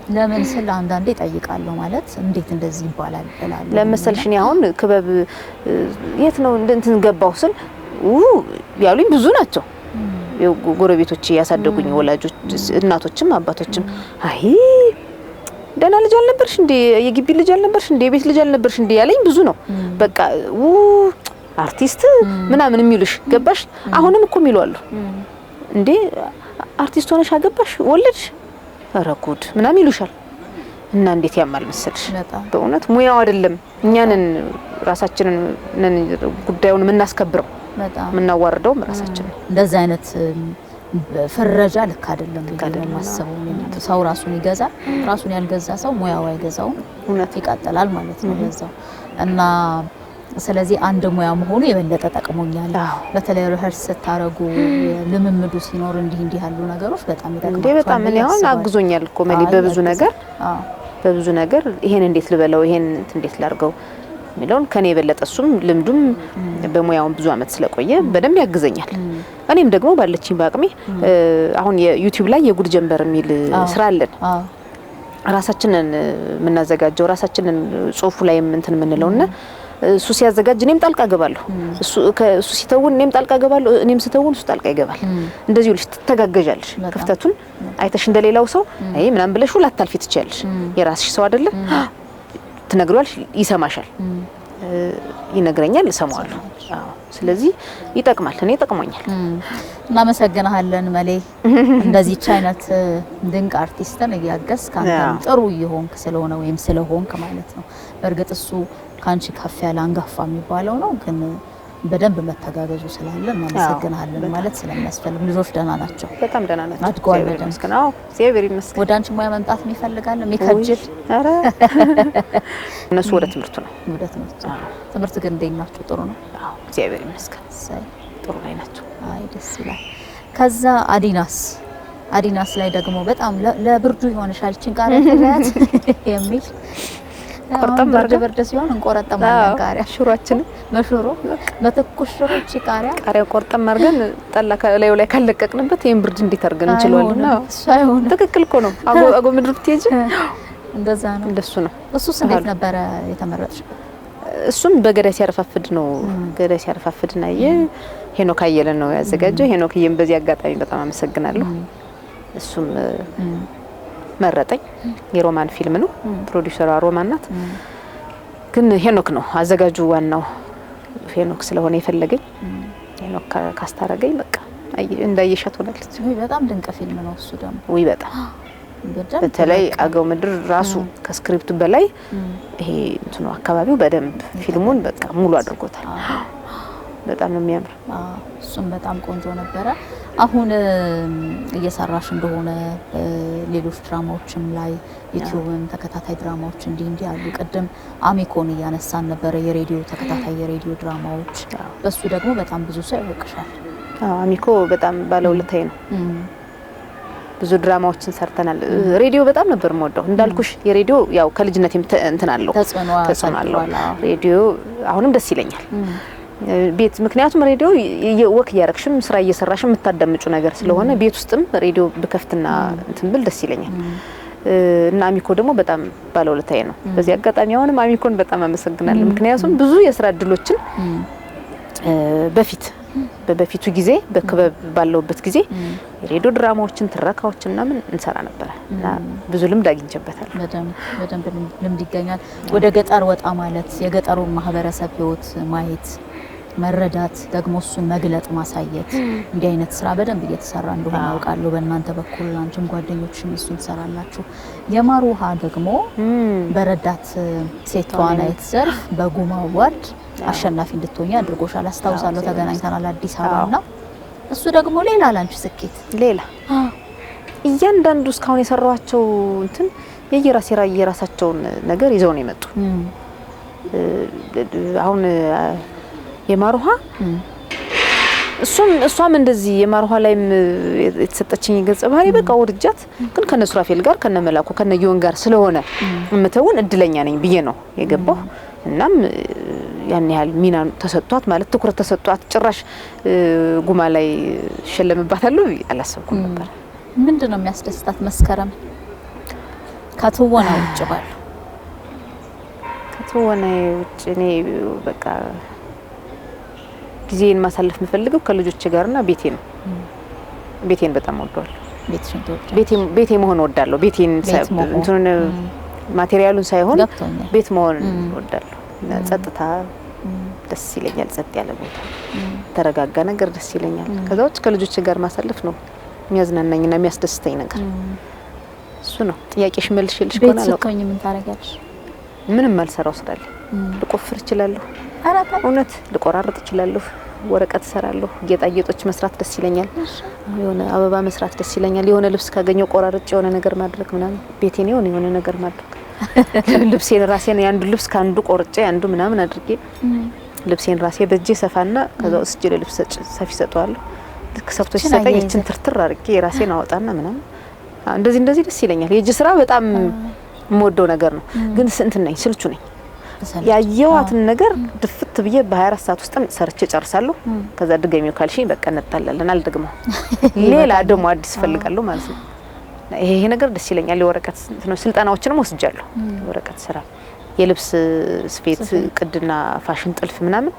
ለምን ስለ አንዳንዴ ጠይቃለሁ ማለት እንዴት እንደዚህ ይባላል እላለሁ። ለምሳሌ አሁን ክበብ የት ነው እንትን ገባው ስል ያሉኝ ብዙ ናቸው። ጎረቤቶቼ ያሳደጉኝ ወላጆች እናቶችም አባቶችም አይ ደና ልጅ አልነበርሽ እንዴ የግቢ ልጅ አልነበርሽ እንዴ የቤት ልጅ አልነበርሽ እንዴ ያለኝ ብዙ ነው። በቃ አርቲስት ምናምን የሚሉሽ ገባሽ። አሁንም እኮ የሚሉ እንዴ አርቲስት ሆነሽ አገባሽ ወለድሽ ኧረ ጉድ ምናምን ይሉሻል። እና እንዴት ያማል መሰልሽ በእውነት ሙያው አይደለም እኛንን ራሳችንን ጉዳዩን የምናስከብረው የምናዋርደው ራሳችንን እንደዛ አይነት ፍረጃ ልክ አይደለም ማሰቡ ሰው ራሱን ይገዛል። ራሱን ያልገዛ ሰው ሙያው አይገዛው እውነት ይቃጠላል ማለት ነው በዛው እና ስለዚህ አንድ ሙያ መሆኑ የበለጠ ጠቅሞኛል። በተለይ ሪኸርስ ስታረጉ ልምምዱ ሲኖር እንዲህ ያሉ ነገሮች በጣም ይጠቅማል። በጣም ምን ያህል አግዞኛል እኮ መሊ በብዙ ነገር ይሄን እንዴት ልበለው ይሄን እንዴት ላርገው ሚሊዮን ከኔ የበለጠ እሱም ልምዱም በሙያው ብዙ አመት ስለቆየ በደንብ ያግዘኛል። እኔም ደግሞ ባለችኝ ባቅሜ አሁን የዩቲዩብ ላይ የጉድ ጀንበር የሚል ስራ አለን። ራሳችንን የምናዘጋጀው ራሳችንን ጽሁፉ ላይ እንትን የምንለውና እሱ ሲያዘጋጅ እኔም ጣልቃ ገባለሁ። እሱ ሲተውን እኔም ጣልቃ ገባለሁ። እኔም ስተውን እሱ ጣልቃ ይገባል። እንደዚህ ልጅ ትተጋገዣለሽ። ክፍተቱን አይተሽ እንደሌላው ሰው አይ ምናምን ብለሽ ሁሉ አታልፊ ትችያለሽ። የራስሽ ሰው አይደለ ትነግሪዋለሽ፣ ይሰማሻል፣ ይነግረኛል፣ እሰማዋለሁ። ስለዚህ ይጠቅማል። እኔ ጠቅሞኛል። እናመሰግናለን መሌ እንደዚህ አይነት ድንቅ አርቲስትን እያገዝክ አንተም ጥሩ ይሆንክ ስለሆነ ወይም ስለሆንክ ማለት ነው። በእርግጥ እሱ ካንቺ ከፍ ያለ አንጋፋ የሚባለው ነው ግን በደንብ መተጋገዙ ስላለ እናመሰግናለን ማለት ስለሚያስፈልግ። ልጆች ደህና ናቸው? በጣም ደህና ናቸው። አድጓል በደንብ? አዎ እግዚአብሔር ይመስገን። ወደ አንቺ ሙያ መምጣት የሚፈልጋል የሚከጅል? ኧረ እነሱ ወደ ትምህርቱ ነው። ወደ ትምህርቱ። ትምህርት ግን እንዴት ናቸው? ጥሩ ነው? አዎ እግዚአብሔር ይመስገን ጥሩ ላይ ናቸው። አይ ደስ ይላል። ከዛ አዲናስ ላይ ደግሞ በጣም ለብርዱ ይሆንሻል ጭንቃራት የሚል ቆርጠም በርደ ሲሆን እንቆረጠማለን። ቃሪያ ሽሮአችን በሽሮ በትኩስ ሽሮ ቃሪያ ቆርጠም አድርገን ጠላ ላይ ላይ ካለቀቅንበት ይሄን ብርድ እንዴት አድርገን እንችላለን? ሳይሆን ትክክል እኮ ነው። አጎ ምድር ትይጂ እንደዛ ነው። እንደሱ ነው። እሱስ እንዴት ነበረ የተመረጥሽ? እሱም በገዳይ ሲያረፋፍድ ነው። ገዳይ ሲያረፋፍድና ሄኖክ አየለ ነው ያዘጋጀው። ሄኖክዬም በዚህ አጋጣሚ በጣም አመሰግናለሁ። እሱም መረጠኝ። የሮማን ፊልም ነው። ፕሮዲዩሰሯ ሮማን ናት። ግን ሄኖክ ነው አዘጋጁ። ዋናው ሄኖክ ስለሆነ የፈለገኝ ሄኖክ ካስታረገኝ በቃ እንዳየሻት ሆናለች። ወይ በጣም ድንቅ ፊልም ነው እሱ ደግሞ። ወይ በጣም በተለይ አገው ምድር ራሱ ከስክሪፕቱ በላይ ይሄ እንትኑ አካባቢው በደንብ ፊልሙን በቃ ሙሉ አድርጎታል። በጣም ነው የሚያምር። እሱም በጣም ቆንጆ ነበረ። አሁን እየሰራሽ እንደሆነ ሌሎች ድራማዎችም ላይ ዩቲዩብም ተከታታይ ድራማዎች እንዲህ ያሉ ቅድም አሚኮን እያነሳን ነበረ፣ የሬዲዮ ተከታታይ የሬዲዮ ድራማዎች። በሱ ደግሞ በጣም ብዙ ሰው ያውቅሻል። አሚኮ በጣም ባለውለታዬ ነው። ብዙ ድራማዎችን ሰርተናል። ሬዲዮ በጣም ነበር የምወደው እንዳልኩሽ። የሬዲዮ ያው ከልጅነት እንትን አለው ተጽዕኖ አለው ሬዲዮ። አሁንም ደስ ይለኛል ቤት፣ ምክንያቱም ሬዲዮ ወክ እያረግሽም ስራ እየሰራሽም የምታዳምጩ ነገር ስለሆነ ቤት ውስጥም ሬዲዮ ብከፍትና እንትን ብል ደስ ይለኛል። እና አሚኮ ደግሞ በጣም ባለውለታዬ ነው። በዚህ አጋጣሚ አሁንም አሚኮን በጣም አመሰግናለሁ። ምክንያቱም ብዙ የስራ እድሎችን በፊቱ ጊዜ በክበብ ባለውበት ጊዜ ሬዲዮ ድራማዎችን ትረካዎችን እና ምን እንሰራ ነበር እና ብዙ ልምድ አግኝቼበታል። በደንብ ልምድ ይገኛል። ወደ ገጠር ወጣ ማለት የገጠሩን ማህበረሰብ ህይወት ማየት መረዳት፣ ደግሞ እሱን መግለጥ ማሳየት፣ እንዲህ አይነት ስራ በደንብ እየተሰራ እንደሆነ አውቃለሁ። በእናንተ በኩል አንቺም ጓደኞችም እሱን ትሰራላችሁ። የማር ውሃ ደግሞ በረዳት ሴት ተዋናይት ዘርፍ በጉማ አዋርድ አሸናፊ እንድትሆኚ አድርጎሻል። አስታውሳለሁ ተገናኝተናል አዲስ አበባና እሱ ደግሞ ሌላ ላንቺ ስኬት ሌላ እያንዳንዱ እስካሁን የሰራዋቸው እንትን የየራሳቸውን ነገር ይዘው ነው የመጡ። አሁን የማር ውሃ እሷም እንደዚህ የማር ውሃ ላይም የተሰጠችኝ ገጸ ባህሪ በቃ ወድጃት፣ ግን ከነሱራፌል ጋር ከነመላኩ ከነጊዮን ጋር ስለሆነ እምተውን እድለኛ ነኝ ብዬ ነው የገባው። እናም ያን ያህል ሚና ተሰጥቷት ማለት ትኩረት ተሰጥቷት ጭራሽ ጉማ ላይ ሸለምባታለሁ አላሰብኩም ነበር። ምንድነው የሚያስደስታት መስከረም ከትወና ውጭ ባለው? ከትወና ውጭ እኔ በቃ ጊዜን ማሳለፍ የምፈልገው ከልጆቼ ጋርና ቤቴ ነው። ቤቴን በጣም ወደዋለሁ። ቤቴ መሆን ወዳለሁ። ቤቴን እንትን ማቴሪያሉን ሳይሆን ቤት መሆን ወዳለሁ። ጸጥታ ደስ ይለኛል። ጸጥ ያለ ቦታ፣ ተረጋጋ ነገር ደስ ይለኛል። ከዛ ውጭ ከልጆቼ ጋር ማሳለፍ ነው የሚያዝናናኝና የሚያስደስተኝ ነገር እሱ ነው። ጥያቄሽ መልሽልሽ ከሆነ ቤት ምን ታረጋለሽ? ምንም አልሰራው ስላለ ልቆፍር እችላለሁ። እውነት ልቆራርጥ እችላለሁ። ወረቀት እሰራለሁ። ጌጣጌጦች መስራት ደስ ይለኛል። የሆነ አበባ መስራት ደስ ይለኛል። የሆነ ልብስ ካገኘው ቆራርጬ የሆነ ነገር ማድረግ ምናምን ቤቴን የሆነ ነገር ማድረግ ልብሴን ራሴን ያንዱ ልብስ ካንዱ ቆርጬ ያንዱ ምናምን አድርጌ ልብሴን ራሴ በእጄ ሰፋና ከዛ ውስጥ ልብስ ሰፊ ሰጠዋለሁ። ልክ ሰፍቶ ሲሰጠኝ እችን ትርትር አድርጌ ራሴን አወጣና ምናምን እንደዚህ ደስ ይለኛል። የእጅ ስራ በጣም የምወደው ነገር ነው። ግን እንትን ነኝ፣ ስልቹ ነኝ። ያየዋትን ነገር ድፍት ብዬ በ24 ሰዓት ውስጥ ሰርቼ ጨርሳለሁ። ከዛ ድገሚው ካልሽኝ በቃ እንጣላለን፣ አልደግመው። ሌላ ደግሞ አዲስ ፈልጋለሁ ማለት ነው። ይሄ ነገር ደስ ይለኛል። የወረቀት ስልጠናዎችንም ወስጃለሁ። የወረቀት ስራ፣ የልብስ ስፌት፣ ቅድና ፋሽን ጥልፍ ምናምን።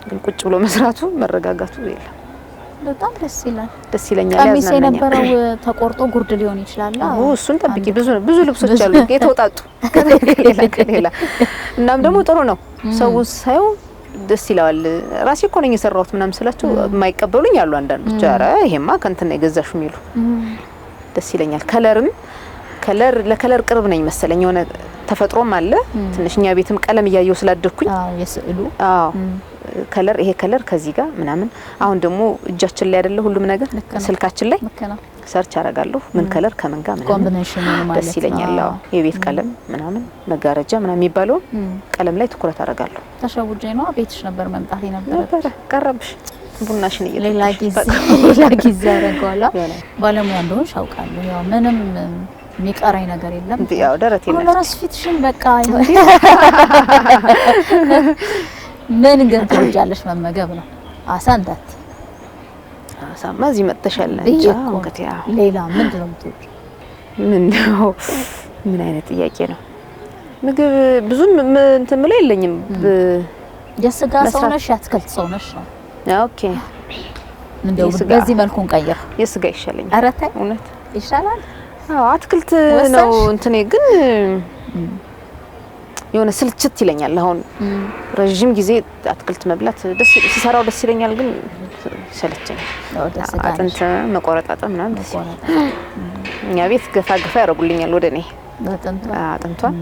ግን ቁጭ ብሎ መስራቱ መረጋጋቱ የለም። በጣም ደስ ይላል። ደስ ይለኛል። ቀሚስ የነበረው ተቆርጦ ጉርድ ሊሆን ይችላል። እሱን ጠብቂ። ብዙ ልብሶች አሉ የተወጣጡ ከሌላ እናም ደግሞ ጥሩ ነው። ሰው ሳይው ደስ ይላል። ራሴ እኮ ነኝ የሰራሁት ምናምን ስላቸው የማይቀበሉኝ አሉ አንዳንዶች። ኧረ ይሄማ ከእንትና የገዛሹ የሚሉ ደስ ይለኛል። ለከለር ቅርብ ነኝ መሰለኝ። የሆነ ተፈጥሮም አለ ትንሽኛ ቤትም ቀለም እያየው ስላደኩኝ የስዕሉ ይሄ ከለር ከዚህ ጋር ምናምን። አሁን ደግሞ እጃችን ላይ አይደለ ሁሉም ነገር ስልካችን ላይ ሰርች አደርጋለሁ። ምን ከለር ከምን ጋር ምናምን ደስ ይለኛል። የቤት ቀለም ምናምን መጋረጃ ምናምን የሚባለው ቀለም ላይ ትኩረት አደርጋለሁ። ተሸውጄ ነው ቤትሽ ነበር መምጣት ነበር። ቀረብሽ ቡናሽን ሌላ ጊዜ አደርገዋለሁ። ባለሙያ እንደሆንሽ አውቃለሁ። ያው ምንም የሚቀራኝ ነገር የለም። ያው ደረቴ ነው ለራስ ፊትሽን በቃ ምን ግን ትወጃለሽ መመገብ ነው? አሳ እንዳት አሳማ እዚህ መጥተሻል እንጂ እንግዲህ ሌላ ምንድን ነው የምትወጂው? ምን አይነት ጥያቄ ነው? ምግብ ብዙም እንትን ምለው የለኝም። የስጋ ሰው ነሽ የአትክልት ሰው ነሽ ነው? ኦኬ እንደው በዚህ መልኩ እንቀይር። የስጋ ይሻለኛል። ኧረ ተይ እውነት ይሻላል። አትክልት ነው እንትኔ ግን የሆነ ስልችት ይለኛል። አሁን ረጅም ጊዜ አትክልት መብላት ሲሰራው ደስ ይለኛል፣ ግን ሰለቸኛል። አጥንት መቆረጣጠም ምናምን ደስ ይላል። እኛ ቤት ገፋ ያደርጉልኛል ወደ እኔ አጥንቷን።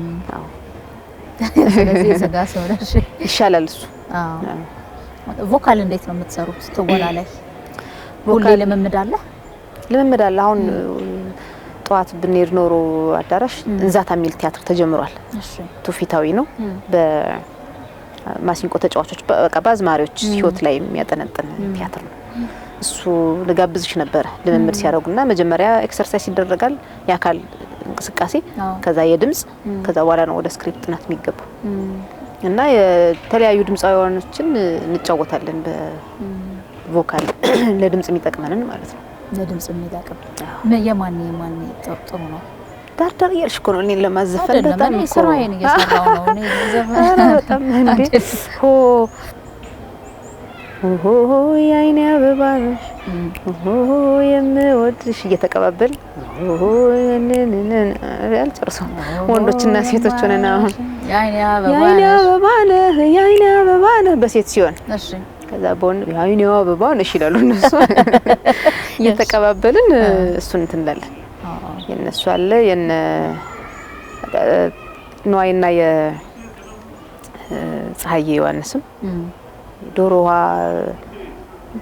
ስለዚህ የስጋ ሰው ነሽ። ይሻላል እሱ። ቮካል እንዴት ነው የምትሰሩት? ትወና ላይ ቮካል ልምምድ አለ? ልምምድ አለ። አሁን ጧት ብንሄድ ኖሮ አዳራሽ እንዛታ የሚል ቲያትር ተጀምሯል። እሺ ቱፊታዊ ነው። በማሲንቆ ተጫዋቾች በቃ ባዝማሪዎች ህይወት ላይ የሚያጠነጥን ቲያትር ነው። እሱ ልጋብዝሽ ነበር ልምምድ ሲያደርጉና መጀመሪያ ኤክሰርሳይዝ ይደረጋል የአካል እንቅስቃሴ ከዛ የድምጽ ከዛ በኋላ ነው ወደ ስክሪፕት ጥናት የሚገባው እና የተለያዩ ድምጻውያኖችን እንጫወታለን በቮካል ለድምጽ የሚጠቅመንን ማለት ነው። ለድምጽ የሚጠቅም የማን ጥሩ ነው። ዳርዳር እያልሽ እኮ ነው እኔን ለማዘፈን በጣም እኮ ስራዬን እየሰራው ነው እኔ ዘፈን በጣም እንዴ ሆ የአይኔ አበባ ነሽ የምወድሽ እየተቀባበል ያልጨርሰው ወንዶችና ሴቶች ሆነና የአይኔ አበባ ነህ የአይኔ አበባ ነህ በሴት ሲሆን እሺ ከዛ በወንድ የአይኔ አበባ ነሽ ይላሉ እነሱ እየተቀባበልን እሱን እንትን እንላለን። የነሱ አለ የነ ነዋይና የፀሐዬ ዮሐንስም ዶሮ ውሃ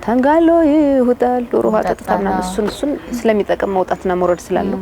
ተንጋሎ ይሁዳል ዶሮ ውሃ ተጣጣና እሱን ስለሚጠቅም መውጣትና መውረድ ስላለው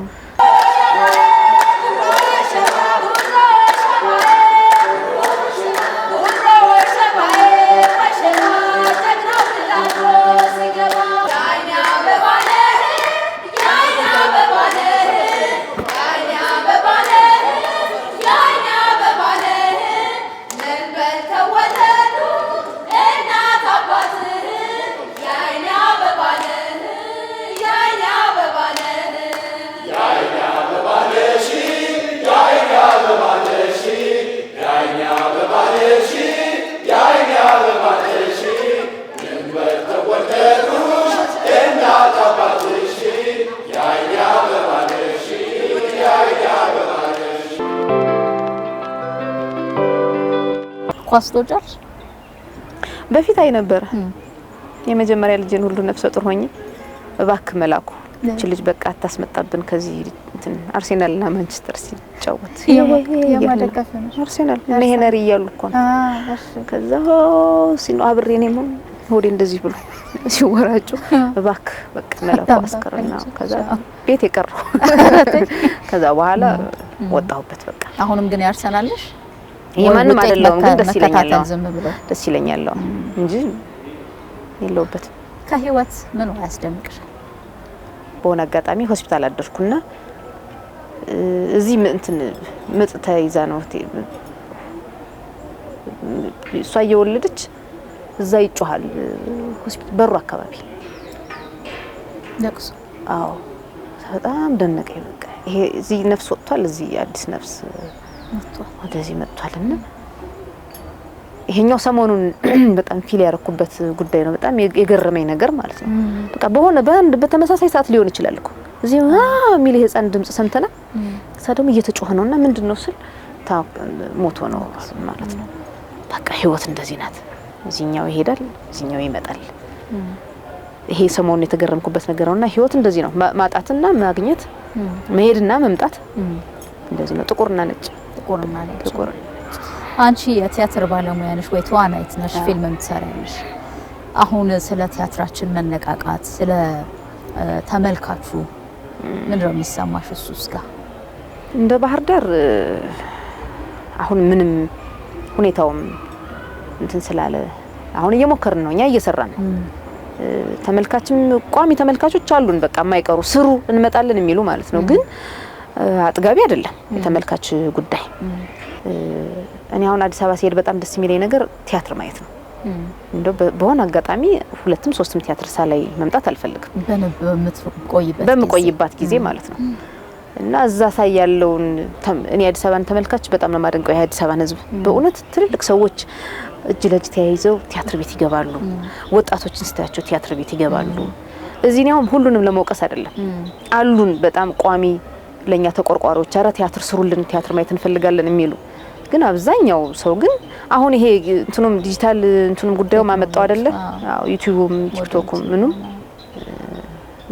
ኳስ ትወጃለሽ? በፊት አይ ነበር የመጀመሪያ ልጅን ሁሉ ነፍሰ ጡር ሆኜ እባክህ መላኩ እቺ ልጅ በቃ አታስመጣብን ከዚህ እንትን አርሴናልና ማንቸስተር ሲጫወት የማደጋፍ ነው አርሴናል ሄነሪ እያሉ እኮ ነው። ከዛ ሲኖ አብሬ እኔም ሆዴ እንደዚህ ብሎ ሲወራጩ እባክህ በቃ መላኩ አስቀርና ከዛ ቤት የቀረው ከዛ በኋላ ወጣሁበት በቃ። አሁንም ግን ያርሰናልሽ? የማንም አይደለም ግን ደስ ይለኛል እንጂ የለውበት። ከህይወት ምን ያስደንቅሽ? በሆነ አጋጣሚ ሆስፒታል አደርኩና እዚህ እንትን ምጥ ተይዛ ነው እሷ እየወለደች እዛ ይጮሃል ሆስፒታል በሩ አካባቢ ለቅሶ። አዎ በጣም ደነቀኝ። በቃ ይሄ እዚህ ነፍስ ወጥቷል፣ እዚህ አዲስ ነፍስ ወደዚህ መጥቷልና ይሄኛው ሰሞኑን በጣም ፊል ያረኩበት ጉዳይ ነው። በጣም የገረመኝ ነገር ማለት ነው። በቃ በሆነ በአንድ በተመሳሳይ ሰዓት ሊሆን ይችላል እኮ እዚህ ሚል የህፃን ድምጽ ሰምተና ሳደም እየተጮኸ ነውና ምንድነው ስል ሞቶ ነው ማለት ነው። በቃ ህይወት እንደዚህ ናት። እዚህኛው ይሄዳል፣ እዚህኛው ይመጣል። ይሄ ሰሞኑን የተገረምኩበት ነገር ነውና ህይወት እንደዚህ ነው። ማጣትና ማግኘት፣ መሄድና መምጣት እንደዚህ ነው። ጥቁርና ነጭ ጥቁር። አንቺ የቲያትር ባለሙያ ነሽ ወይ ተዋናይት ነሽ? ፊልምም ትሰሪያለሽ። አሁን ስለ ቲያትራችን መነቃቃት ስለ ተመልካቹ ምንድነው የሚሰማሽ? እሱስ ጋር እንደ ባህር ዳር አሁን ምንም ሁኔታውም እንትን ስላለ አሁን እየሞከርን ነው፣ እኛ እየሰራን ተመልካችም ቋሚ ተመልካቾች አሉን። በቃ የማይቀሩ ስሩ እንመጣለን የሚሉ ማለት ነው። ግን አጥጋቢ አይደለም የተመልካች ጉዳይ። እኔ አሁን አዲስ አበባ ሲሄድ በጣም ደስ የሚለኝ ነገር ቲያትር ማየት ነው። እንደው በሆነ አጋጣሚ 2ም 3ም ቲያትር ሳላይ መምጣት አልፈልግም በምቆይበት ጊዜ ማለት ነው። እና እዛ ሳይ ያለውን እኔ አዲስ አበባን ተመልካች በጣም ነው ማደንቀው። የአዲስ አበባን ሕዝብ በእውነት ትልልቅ ሰዎች እጅ ለእጅ ተያይዘው ቲያትር ቤት ይገባሉ። ወጣቶችን ስታያቸው ቲያትር ቤት ይገባሉ። እዚህ ነው ሁሉንም ለመውቀስ አይደለም አሉን በጣም ቋሚ ለኛ ተቆርቋሪዎች አረ ቲያትር ስሩልን ቲያትር ማየት እንፈልጋለን የሚሉ ግን አብዛኛው ሰው ግን አሁን ይሄ እንትኑም ዲጂታል እንትኑም ጉዳዩ ማመጣው አይደለ? አዎ ዩቲዩብም ቲክቶክም ምኑም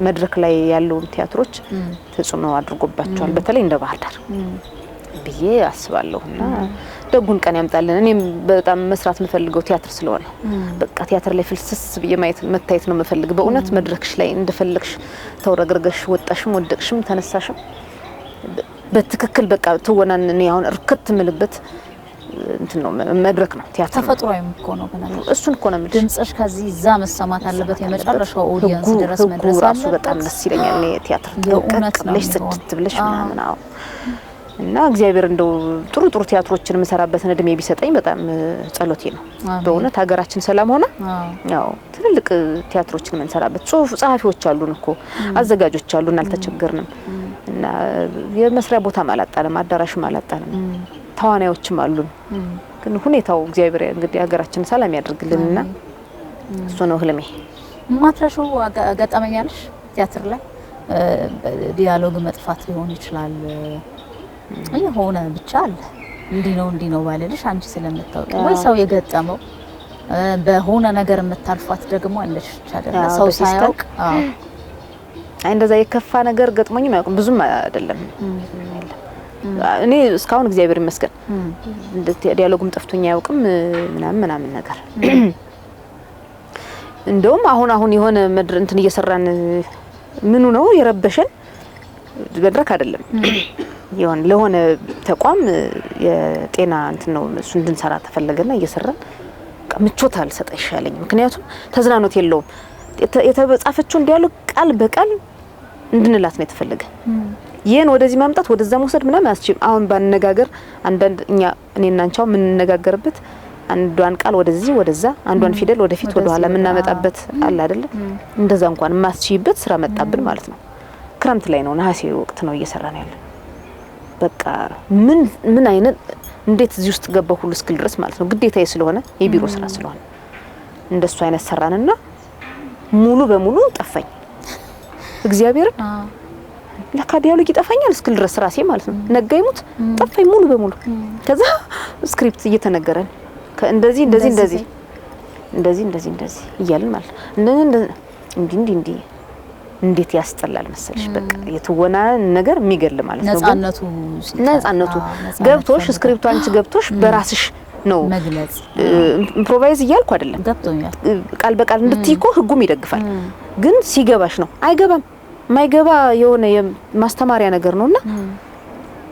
መድረክ ላይ ያለው ቲያትሮች ተጽዕኖ አድርጎባቸዋል። በተለይ እንደ ባህር ዳር ብዬ አስባለሁና ደጉን ቀን ያምጣልን። እኔም በጣም መስራት የምፈልገው ቲያትር ስለሆነ በቃ ቲያትር ላይ ፍልስስ ብዬ መታየት ነው የምፈልገው። በእውነት መድረክሽ ላይ እንደፈለግሽ ተወረግርገሽ ወጣሽም ወደቅሽም ተነሳሽም በትክክል በቃ ትወናን እኔ አሁን እርክት ምልበት እንትን ነው መድረክ ነው ቲያትር ተፈጥሯዊም እኮ ነው ገና እሱን እኮ ነው የምልሽ። ድምጽሽ ከዚህ እዛ መሰማት አለበት የመጨረሻው ኦዲየንስ ድረስ መድረስ ራሱ በጣም ደስ ይለኛል። እኔ ቲያትር የእውነት ነው ለሽ ስድት ብለሽ ምናምን አዎ። እና እግዚአብሔር እንደው ጥሩ ጥሩ ቲያትሮችን መሰራበትን እድሜ ቢሰጠኝ በጣም ጸሎቴ ነው በእውነት ሀገራችን ሰላም ሆነ ያው ትልልቅ ቲያትሮችን መንሰራበት ጽሁፍ ጸሐፊዎች አሉን እኮ አዘጋጆች አሉን አልተቸገርንም። እና የመስሪያ ቦታ ማላጣለም አዳራሽ ማላጣለም ተዋናዮችም አሉን። ግን ሁኔታው እግዚአብሔር እንግዲህ ሀገራችን ሰላም ያደርግልንና እሱ ነው ህልሜ። ማትረሹ ገጠመኛለሽ ቲያትር ላይ ዲያሎግ መጥፋት ሊሆን ይችላል የሆነ ብቻ አለ እንዲህ ነው ባለልሽ አንቺ ስለምታውቂ ወይ ሰው የገጠመው በሆነ ነገር የምታልፋት ደግሞ አለሽ አይደል? ሰው ሳያውቅ አይ እንደዛ የከፋ ነገር ገጥሞኝ ማያውቅም ብዙም አይደለም። እኔ እስካሁን እግዚአብሔር ይመስገን ዲያሎግም ጠፍቶኝ አያውቅም ምናምን ነገር እንደውም አሁን የሆነ መድር እንትን እየሰራን ምኑ ነው የረበሸን መድረክ አይደለም ይሁን ለሆነ ተቋም የጤና እንትን ነው እሱ እንድንሰራ ተፈለገና እየሰራን ምቾት አልሰጠ ይሻለኝ ምክንያቱም ተዝናኖት የለውም የተጻፈችው ዲያሎግ ቃል በቃል እንድንላት ነው የተፈለገ ይሄን ወደዚህ ማምጣት ወደዛ መውሰድ ምናምን አስችም አሁን ባነጋገር አንዳንድ እኔና አንቻው ምን ነጋገርበት አንዷን ቃል ወደዚህ ወደዛ አንዷን ፊደል ወደፊት ወደ ኋላ ምናመጣበት አለ አይደል እንደዛ እንኳን ማስችይበት ስራ መጣብን ማለት ነው ክረምት ላይ ነው ነሐሴ ወቅት ነው እየሰራን ያለ በቃ ምን አይነት እንዴት እዚህ ውስጥ ገባው ሁሉ እስክል ድረስ ማለት ነው ግዴታዬ ስለሆነ የቢሮ ስራ ስለሆነ እንደሱ አይነት ሰራንና ሙሉ በሙሉ ጠፋኝ እግዚአብሔር ለካ ዲያሎግ ይጠፋኛል እስክል ድረስ ራሴ ማለት ነው ነጋይሙት ጠፋኝ ሙሉ በሙሉ ከዛ ስክሪፕት እየተነገረን እንደዚህ እያልን ማለት እንዴ እንዴት ያስጠላል መሰልሽ በቃ የትወና ነገር የሚገል ማለት ነው ነፃነቱ ገብቶሽ ስክሪፕቱ አንቺ ገብቶሽ በራስሽ ነው መግለጽ ኢምፕሮቫይዝ እያልኩ አይደለም ገብቶኛል ቃል በቃል እንድትይኮ ህጉም ይደግፋል ግን ሲገባሽ ነው አይገባም ማይገባ የሆነ የማስተማሪያ ነገር ነውና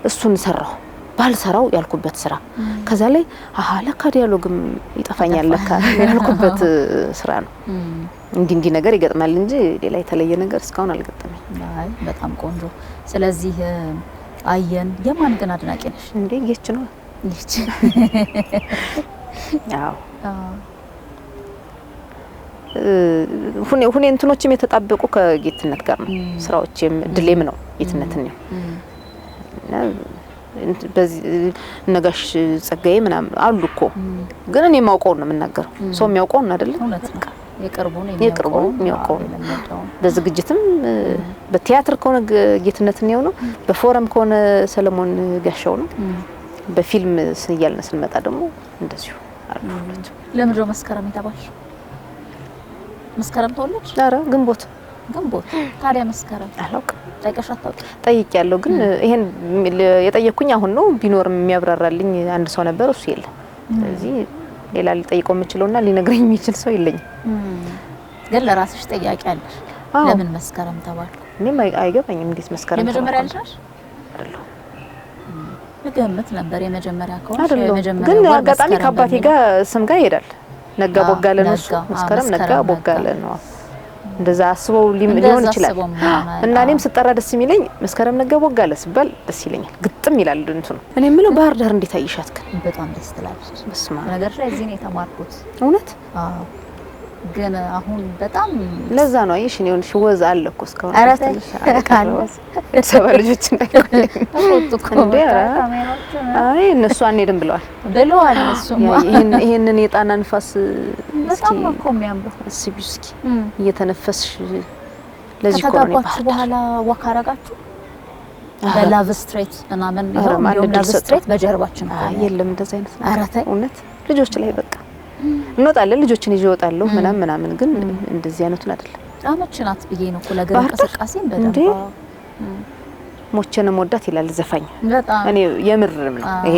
እሱን ሰራው ባልሰራው ያልኩበት ስራ ከዛ ላይ ለካ ዲያሎግም ይጠፋኛል ለካ ያልኩበት ስራ ነው እንዲህ ነገር ይገጥማል እንጂ ሌላ የተለየ ነገር እስካሁን አልገጠመኝ። አይ በጣም ቆንጆ። ስለዚህ አየን የማን ግን አድናቂ ነሽ እንዴ? ጌች ነው ጌች። አዎ ሁኔ እንትኖችም የተጣበቁ ከጌትነት ጋር ነው ስራዎችም ድሌም ነው ጌትነትን ነው በዚህ ነጋሽ ጸጋዬ ምናምን አሉ እኮ ግን እኔ ማውቀው ነው የምናገረው ሰው የሚያውቀው ነው አይደል? እውነት ነው የቅርቡን የሚያውቀው በዝግጅትም በቲያትር ከሆነ ጌትነትን ነው በፎረም ከሆነ ሰለሞን ጋሻው ነው በፊልም ስንያልና ስንመጣ ደግሞ እንደዚሁ አሉ ሁሉ ለምን ነው መስከረም የተባልሽ? መስከረም ተወለድሽ? ኧረ ግንቦት ታዲያ መስከረም አላውቅም ጠይቀሽ አታውቂም? ጠይቄያለሁ ግን ይሄን የጠየኩኝ አሁን ነው ቢኖርም የሚያብራራልኝ አንድ ሰው ነበር እሱ የለም ስለዚህ ሌላ ሊጠይቀው የምችለውና ሊነግረኝ የሚችል ሰው የለኝም ግን ለራስሽ ጥያቄ አለሽ ለምን መስከረም ተባልኩ? እኔም አይገባኝም እንዴት መስከረም የመጀመሪያ ልጅ ነሽ? አይደለም ልገምት ነበር የመጀመሪያ ከሆነ የመጀመሪያ ግን አጋጣሚ ከአባቴ ጋር ስም ጋር ይሄዳል ነጋ ቦጋለ ነው መስከረም ነጋ ቦጋለ ነው እንደዛ አስበው ሊሆን ይችላል እና እኔም ስጠራ ደስ የሚለኝ መስከረም ነጋ ቦጋለ ሲባል ደስ ይለኛል ግጥም ይላል እንትን ነው እኔ ምለው ባህር ዳር እንዴት አይሻት በጣም ደስ ትላለች በስማ ነገር ላይ እዚህ ነው የተማርኩት እውነት ግን አሁን በጣም ለዛ ነው አይሽ ነው ወዝ አለ እኮ እስካሁን አራተሽ ሰባልጆች እንደ አይ እነሱ አንሄድም ብለዋል እሱማ ይሄንን የጣና ንፋስ በጣም እኮ የሚያምር እስኪ እየተነፈስሽ ለዚህ ኮሮና በኋላ ወክ አረጋችሁ በላቭ ስትሬት ምናምን ይሄው ላቭ ስትሬት በጀርባችን የለም እንደዛ አይነት አራታይ እውነት ልጆች ላይ በቃ እንወጣለን ልጆችን ይዤ እወጣለሁ ምናምን ግን እንደዚህ አይነቱን አይደለም አመች ናት ብዬ ነው ለገር እንቅስቃሴን በደንብ ሞቸንም ወዳት ይላል ዘፋኝ። በጣም እኔ የምርም ነው ይሄ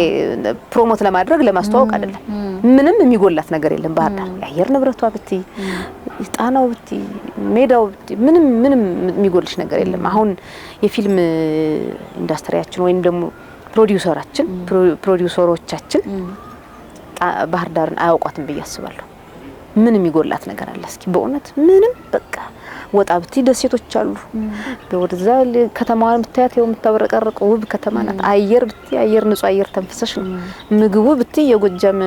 ፕሮሞት ለማድረግ ለማስተዋወቅ አይደለም። ምንም የሚጎላት ነገር የለም ባህር ዳር። የአየር ንብረቷ ብቲ ጣናው ብቲ ሜዳው ብቲ ምንም የሚጎልሽ ነገር የለም። አሁን የፊልም ኢንዱስትሪያችን ወይም ደግሞ ፕሮዲውሰሮቻችን ባህር ዳርን አያውቋትም ብዬ አስባለሁ። ምን የሚጎላት ነገር አለ እስኪ? በእውነት ምንም በቃ ወጣ ብቲ ደሴቶች አሉ። ወደዛ ከተማዋን ብታያት ይኸው የምታበረቀርቅ ውብ ከተማ ናት። አየር ብቲ አየር ንጹህ አየር ተንፈሰሽ ነው። ምግቡ ብቲ የጎጃም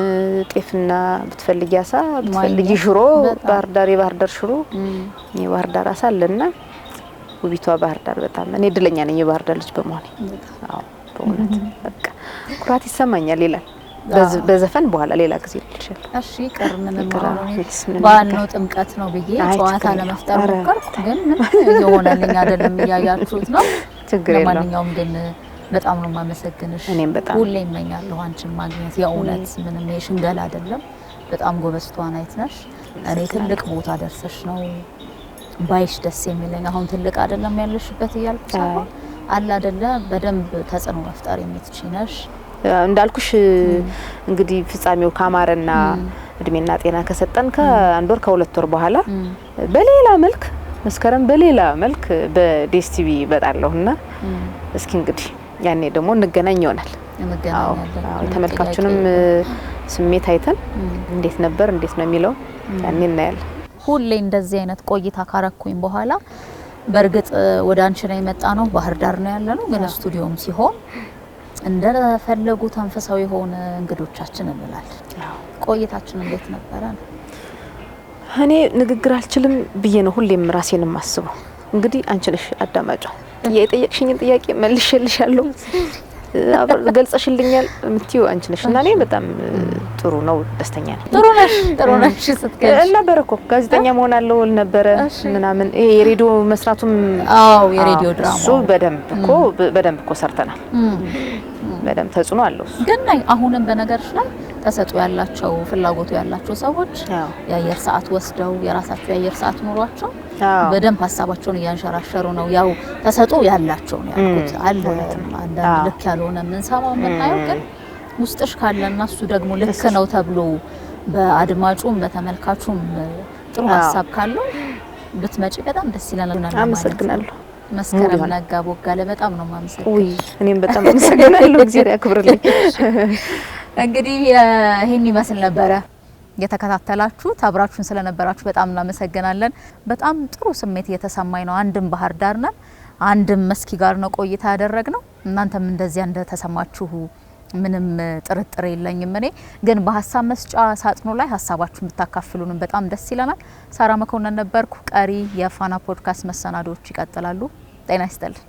ጤፍና ብትፈልጊ አሳ ብትፈልጊ ሽሮ ባህር ዳር የባህር ዳር ሽሮ የባህር ዳር አሳ አለና ውቢቷ ባህር ዳር በጣም እኔ እድለኛ ነኝ የባህር ዳር ልጅ በመሆኔ። አዎ በእውነት በቃ ኩራት ይሰማኛል ይላል በዘፈን በኋላ ሌላ ጊዜ ልልሻል። እሺ ቀርምን በዓል ነው ጥምቀት ነው ብዬ ጨዋታ ለመፍጠር ሞከርኩ፣ ግን ምን የሆነልኝ አይደለም። እያያችሁት ነው። ለማንኛውም ግን በጣም ነው የማመሰግንሽ። እኔም በጣም ሁሌ እመኛለሁ አንቺን ማግኘት። የእውነት ምንም የሽንገላ አይደለም። በጣም ጎበዝ ተዋናይት ነሽ። እኔ ትልቅ ቦታ ደርሰሽ ነው ባይሽ ደስ የሚለኝ። አሁን ትልቅ አይደለም ያለሽበት እያልኩ ሳይሆን አለ አይደለ በደንብ ተጽዕኖ መፍጠር የምትችይ ነሽ። እንዳልኩሽ እንግዲህ ፍጻሜው ካማረና እድሜና ጤና ከሰጠን ከአንድ ወር ከሁለት ወር በኋላ በሌላ መልክ መስከረም በሌላ መልክ በዲኤስቲቪ በጣለውና እስኪ እንግዲህ ያኔ ደግሞ እንገናኝ ይሆናል። ተመልካቹንም ስሜት አይተን እንዴት ነበር እንዴት ነው የሚለው ያኔ እናያለን። ሁሌ እንደዚህ አይነት ቆይታ ካረኩኝ በኋላ በርግጥ ወደ አንቺ ነው የመጣ ነው ባህር ዳር ነው ያለነው፣ ግን ስቱዲዮም ሲሆን እንደፈለጉ ተንፈሳዊ ሆነ እንግዶቻችን እንላለን። ቆይታችን እንዴት ነበረ? እኔ ንግግር አልችልም ብዬ ነው ሁሌም ራሴን ማስበው። እንግዲህ አንቺ ነሽ አዳማጯ። የጠየቅሽኝን ጥያቄ መልሼልሻለሁ፣ ገልጸሽልኛል የምትይው አንቺ ነሽ እና እኔ በጣም ጥሩ ነው፣ ደስተኛ ነኝ። ጥሩ ነሽ ስትገልጽ ነበር እኮ ጋዜጠኛ መሆን አለው ነበረ ምናምን። ይሄ የሬዲዮ መስራቱም የሬዲዮ ድራማ እሱ በደንብ እኮ ሰርተናል። በደንብ ተጽዕኖ አለው። ግን አሁንም በነገርሽ ላይ ተሰጥኦ ያላቸው ፍላጎቱ ያላቸው ሰዎች የአየር ሰዓት ወስደው የራሳቸው የአየር ሰዓት ኑሯቸው በደንብ ሀሳባቸውን እያንሸራሸሩ ነው። ያው ተሰጥኦ ያላቸው ነው ያልኩት አለ። አንዳንድ ልክ ያልሆነ የምንሰማው የምናየው ግን ውስጥሽ ካለና እሱ ደግሞ ልክ ነው ተብሎ በአድማጩም በተመልካቹም ጥሩ ሀሳብ ካለው ብትመጪ በጣም ደስ ይላል። አመሰግናለሁ። መስከረም ነጋ ቦጋለ በጣም ነው ማመሰግነው። እኔም በጣም አመሰግናለሁ። እግዚአብሔር ያክብርልኝ። እንግዲህ ይሄን ይመስል ነበረ የተከታተላችሁት። አብራችሁን ስለነበራችሁ በጣም እናመሰግናለን። በጣም ጥሩ ስሜት እየተሰማኝ ነው። አንድም ባህር ዳር ነን፣ አንድም መስኪ ጋር ነው ቆይታ ያደረግነው። እናንተም እንደዚያ እንደተሰማችሁ ምንም ጥርጥር የለኝም። እኔ ግን በሀሳብ መስጫ ሳጥኑ ላይ ሀሳባችሁን ብታካፍሉንም በጣም ደስ ይለናል። ሳራ መኮንን ነበርኩ። ቀሪ የፋና ፖድካስት መሰናዶዎች ይቀጥላሉ። ጤና ይስጥልኝ።